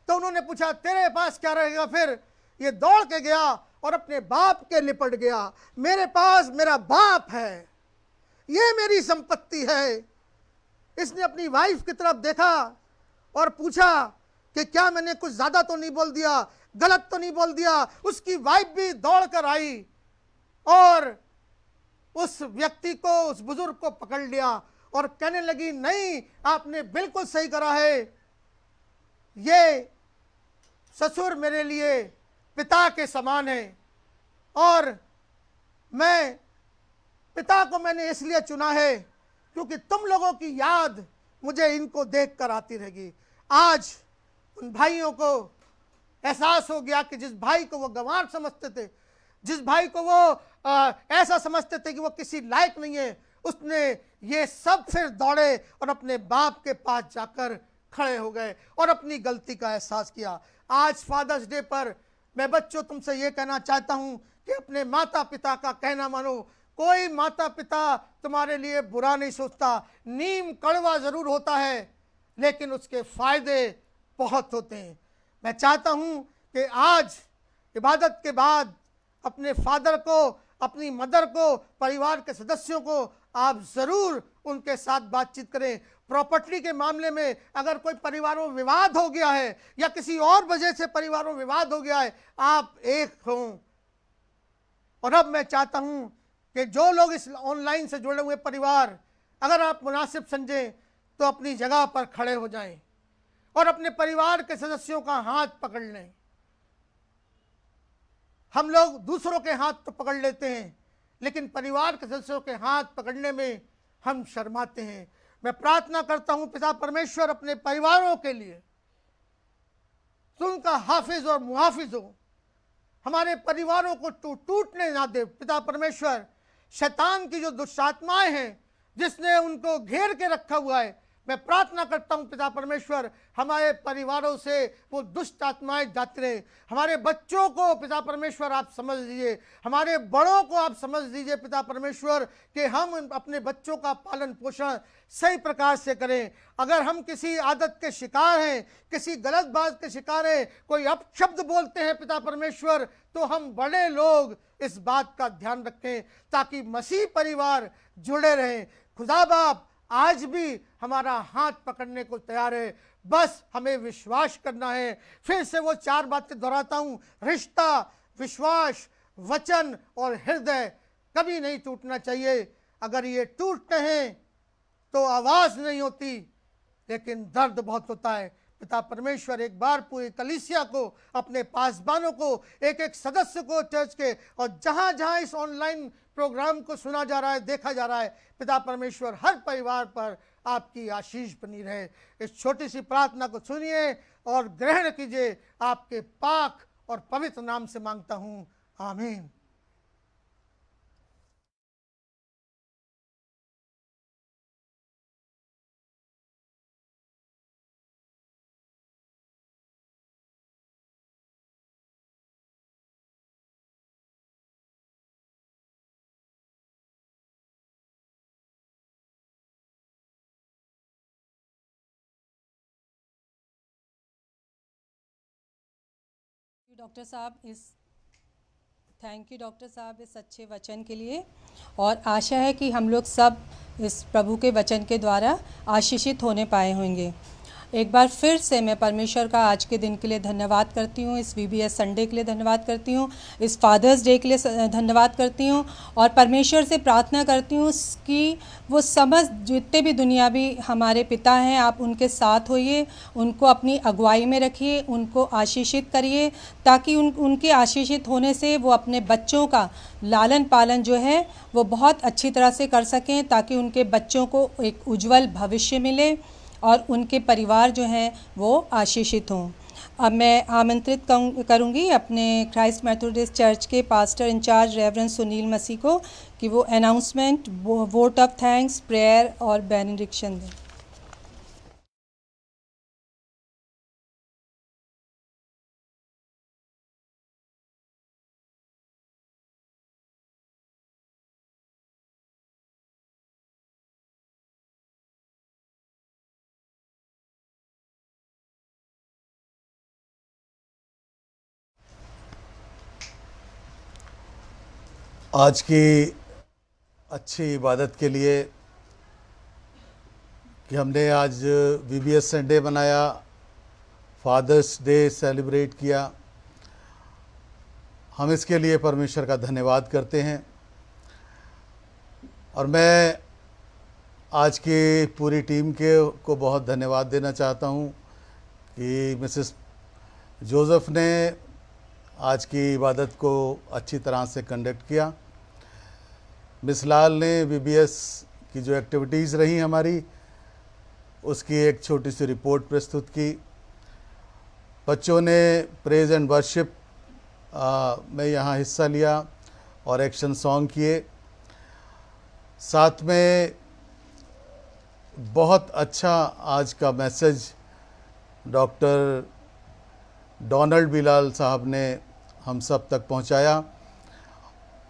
तो उन्होंने पूछा तेरे पास क्या रहेगा फिर? ये दौड़ के गया और अपने बाप के लिपट गया। मेरे पास मेरा बाप है, ये मेरी संपत्ति है। इसने अपनी वाइफ की तरफ देखा और पूछा कि क्या मैंने कुछ ज़्यादा तो नहीं बोल दिया, गलत तो नहीं बोल दिया? उसकी वाइफ भी दौड़ कर आई और उस व्यक्ति को, उस बुजुर्ग को पकड़ लिया और कहने लगी, नहीं, आपने बिल्कुल सही करा है। ये ससुर मेरे लिए पिता के समान है और मैं पिता को मैंने इसलिए चुना है क्योंकि तुम लोगों की याद मुझे इनको देखकर आती रहेगी। आज उन भाइयों को एहसास हो गया कि जिस भाई को वो गंवार समझते थे, जिस भाई को वो ऐसा समझते थे कि वो किसी लायक नहीं है, उसने ये सब फिर दौड़े और अपने बाप के पास जाकर खड़े हो गए और अपनी गलती का एहसास किया। आज फादर्स डे पर मैं बच्चों तुमसे ये कहना चाहता हूँ कि अपने माता पिता का कहना मानो। कोई माता पिता तुम्हारे लिए बुरा नहीं सोचता। नीम कड़वा ज़रूर होता है लेकिन उसके फ़ायदे बहुत होते हैं। मैं चाहता हूँ कि आज इबादत के बाद अपने फादर को, अपनी मदर को, परिवार के सदस्यों को आप ज़रूर उनके साथ बातचीत करें। प्रॉपर्टी के मामले में अगर कोई परिवारों में विवाद हो गया है या किसी और वजह से परिवारों में विवाद हो गया है, आप एक हों। और अब मैं चाहता हूं कि जो लोग इस ऑनलाइन से जुड़े हुए परिवार, अगर आप मुनासिब समझें तो अपनी जगह पर खड़े हो जाएं और अपने परिवार के सदस्यों का हाथ पकड़ लें। हम लोग दूसरों के हाथ तो पकड़ लेते हैं लेकिन परिवार के सदस्यों के हाथ पकड़ने में हम शर्माते हैं। मैं प्रार्थना करता हूं पिता परमेश्वर अपने परिवारों के लिए तो उनका हाफिज और मुहाफिज हो, हमारे परिवारों को टूटने ना दे। पिता परमेश्वर, शैतान की जो दुष्ट आत्माएं हैं जिसने उनको घेर के रखा हुआ है, मैं प्रार्थना करता हूं पिता परमेश्वर हमारे परिवारों से वो दुष्ट आत्माएं जाती रहे। हमारे बच्चों को पिता परमेश्वर आप समझ लीजिए, हमारे बड़ों को आप समझ लीजिए पिता परमेश्वर कि हम अपने बच्चों का पालन पोषण सही प्रकार से करें। अगर हम किसी आदत के शिकार हैं, किसी गलत बात के शिकार हैं, कोई अपशब्द बोलते हैं पिता परमेश्वर, तो हम बड़े लोग इस बात का ध्यान रखें ताकि मसीह परिवार जुड़े रहें। खुदा बाप आज भी हमारा हाथ पकड़ने को तैयार है, बस हमें विश्वास करना है। फिर से वो 4 बातें दोहराता हूँ, रिश्ता, विश्वास, वचन और हृदय कभी नहीं टूटना चाहिए। अगर ये टूटते हैं तो आवाज़ नहीं होती, लेकिन दर्द बहुत होता है। पिता परमेश्वर एक बार पूरी कलीसिया को, अपने पासबानों को, एक एक सदस्य को चर्च के, और जहाँ जहाँ इस ऑनलाइन प्रोग्राम को सुना जा रहा है, देखा जा रहा है, पिता परमेश्वर हर परिवार पर आपकी आशीष बनी रहे। इस छोटी सी प्रार्थना को सुनिए और ग्रहण कीजिए। आपके पाक और पवित्र नाम से मांगता हूँ, आमीन। डॉक्टर साहब थैंक यू डॉक्टर साहब इस अच्छे वचन के लिए, और आशा है कि हम लोग सब इस प्रभु के वचन के द्वारा आशीषित होने पाए होंगे। एक बार फिर से मैं परमेश्वर का आज के दिन के लिए धन्यवाद करती हूँ, इस VBS संडे के लिए धन्यवाद करती हूँ, इस फादर्स डे के लिए धन्यवाद करती हूँ, और परमेश्वर से प्रार्थना करती हूँ कि वो समस्त जितने भी दुनियावी हमारे पिता हैं, आप उनके साथ होइए, उनको अपनी अगुवाई में रखिए, उनको आशीषित करिए, ताकि उनके आशीषित होने से वो अपने बच्चों का लालन पालन जो है वो बहुत अच्छी तरह से कर सकें, ताकि उनके बच्चों को एक उज्जवल भविष्य मिले और उनके परिवार जो हैं वो आशीषित हों। अब मैं आमंत्रित करूंगी अपने क्राइस्ट मेथोडिस्ट चर्च के पास्टर इंचार्ज रेवरेंड सुनील मसीह को कि वो announcement, vote of thanks, prayer और बेनेडिक्शन दें। आज की अच्छी इबादत के लिए कि हमने आज VBS संडे मनाया, फादर्स डे सेलिब्रेट किया, हम इसके लिए परमेश्वर का धन्यवाद करते हैं। और मैं आज की पूरी टीम को बहुत धन्यवाद देना चाहता हूं कि मिसेस जोसेफ ने आज की इबादत को अच्छी तरह से कंडक्ट किया। मिस लाल ने VBS की जो एक्टिविटीज़ रही हमारी उसकी एक छोटी सी रिपोर्ट प्रस्तुत की। बच्चों ने प्रेज एंड वर्शिप में यहाँ हिस्सा लिया और एक्शन सॉन्ग किए। साथ में बहुत अच्छा आज का मैसेज डॉक्टर डोनाल्ड बिलाल साहब ने हम सब तक पहुंचाया,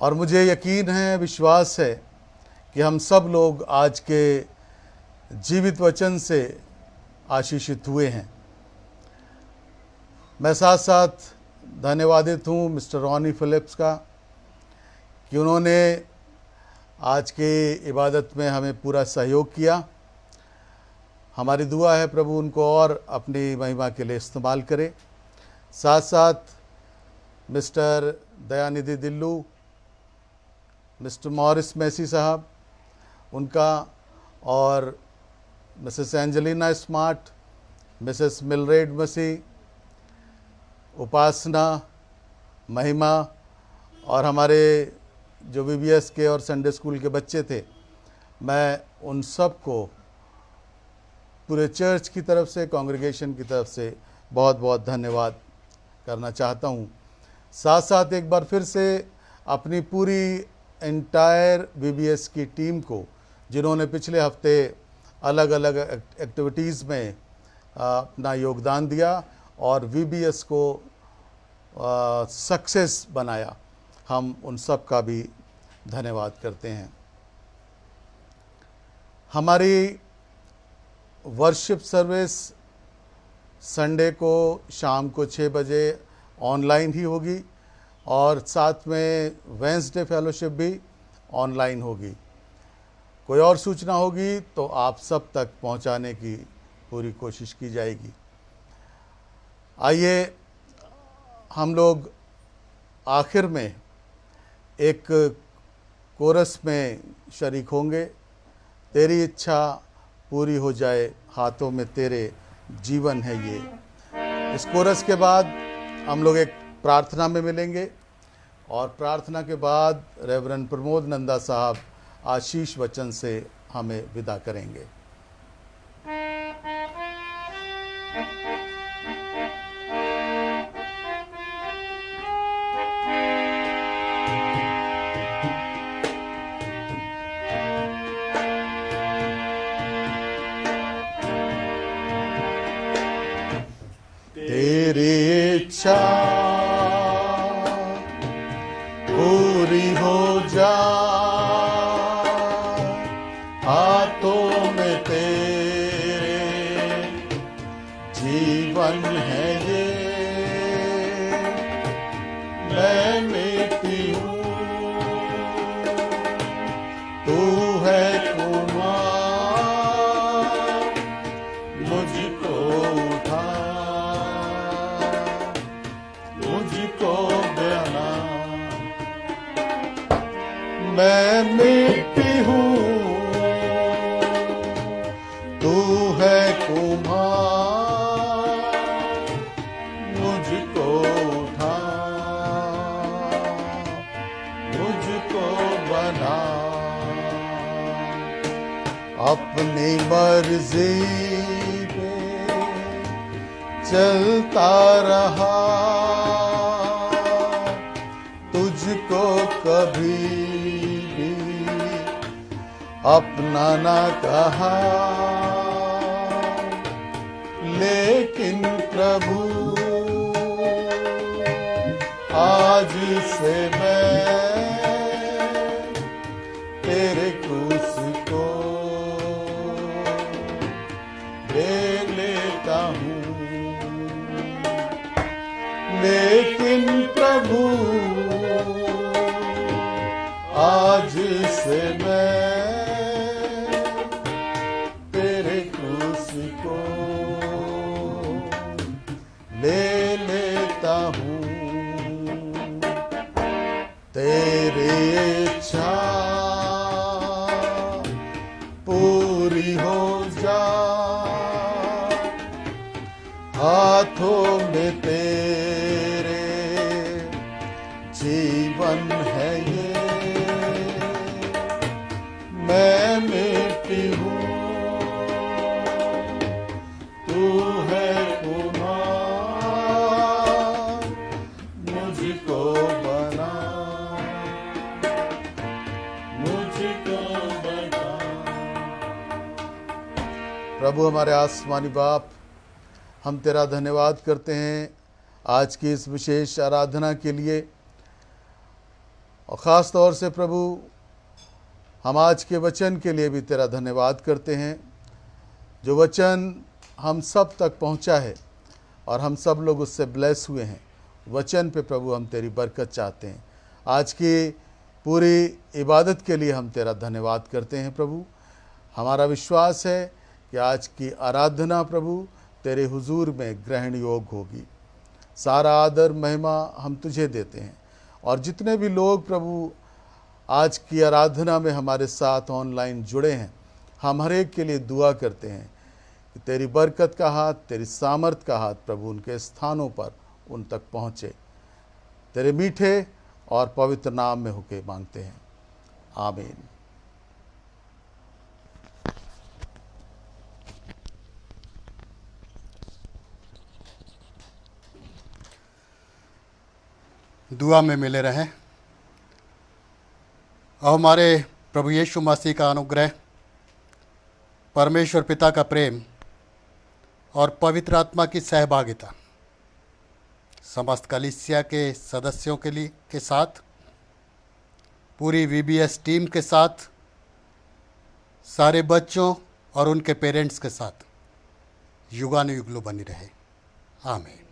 और मुझे यकीन है, विश्वास है कि हम सब लोग आज के जीवित वचन से आशीषित हुए हैं। मैं साथ साथ धन्यवादित हूँ मिस्टर रॉनी फिलिप्स का कि उन्होंने आज के इबादत में हमें पूरा सहयोग किया। हमारी दुआ है प्रभु उनको और अपनी महिमा के लिए इस्तेमाल करे। साथ साथ mister Dayanidhi Dillu, mister Morris Massey साहब उनका, और missus Angelina Smart, missus Mildred Masih, Upasana, Mahima और हमारे जो VBS के और संडे स्कूल के बच्चे थे, मैं उन सब को पूरे चर्च की तरफ से, कांग्रेगेशन की तरफ से बहुत बहुत धन्यवाद करना चाहता हूँ। साथ साथ एक बार फिर से अपनी पूरी एंटायर VBS की टीम को, जिन्होंने पिछले हफ्ते अलग अलग एक्टिविटीज़ में अपना योगदान दिया और VBS को सक्सेस बनाया, हम उन सब का भी धन्यवाद करते हैं। हमारी वर्शिप सर्विस संडे को शाम को 6 बजे ऑनलाइन ही होगी और साथ में वेंसडे फेलोशिप भी ऑनलाइन होगी। कोई और सूचना होगी तो आप सब तक पहुंचाने की पूरी कोशिश की जाएगी। आइए हम लोग आखिर में एक कोरस में शरीक होंगे। तेरी इच्छा पूरी हो जाए, हाथों में तेरे जीवन है ये। इस कोरस के बाद हम लोग एक प्रार्थना में मिलेंगे और प्रार्थना के बाद रेवरेंड प्रमोद नंदा साहब आशीष वचन से हमें विदा करेंगे। तेरी इच्छा पूरी हो जा, हाथों में तेरे जीवन है ये। मैं मिट्टी हूँ, तू है कुमार, मुझको उठा, मुझको बना। मैं मिट्टी हूँ, तू है कुम्हार, मुझको उठा, मुझको बना। अपनी मर्जी पे चलता रहा, तुझको कभी भी अपना ना कहा। लेकिन प्रभु आज से मैं तेरे क्रूस को ले लेता हूँ। लेकिन प्रभु आज से मैं तेरे क्रूस को ले लेता हूँ। तेरी इच्छा पूरी हो जा, हाथों में तेरे जीवन है ये। मैं मिट्टी हूँ, तू है कुमार, मुझको बना, मुझको बना। प्रभु हमारे आसमानी बाप, हम तेरा धन्यवाद करते हैं आज की इस विशेष आराधना के लिए, और ख़ास तौर से प्रभु हम आज के वचन के लिए भी तेरा धन्यवाद करते हैं, जो वचन हम सब तक पहुंचा है और हम सब लोग उससे ब्लेस हुए हैं। वचन पे प्रभु हम तेरी बरकत चाहते हैं। आज की पूरी इबादत के लिए हम तेरा धन्यवाद करते हैं प्रभु। हमारा विश्वास है कि आज की आराधना प्रभु तेरे हुजूर में ग्रहण योग होगी। सारा आदर महिमा हम तुझे देते हैं, और जितने भी लोग प्रभु आज की आराधना में हमारे साथ ऑनलाइन जुड़े हैं, हम हर एक के लिए दुआ करते हैं कि तेरी बरकत का हाथ, तेरी सामर्थ का हाथ प्रभु उनके स्थानों पर उन तक पहुँचे। तेरे मीठे और पवित्र नाम में होके मांगते हैं, आमीन। दुआ में मिले रहें। और हमारे प्रभु यीशु मसीह का अनुग्रह, परमेश्वर पिता का प्रेम और पवित्र आत्मा की सहभागिता समस्त कलीसिया के सदस्यों के साथ, पूरी वीबीएस टीम के साथ, सारे बच्चों और उनके पेरेंट्स के साथ युगानुयुग बनी रहे, आमीन।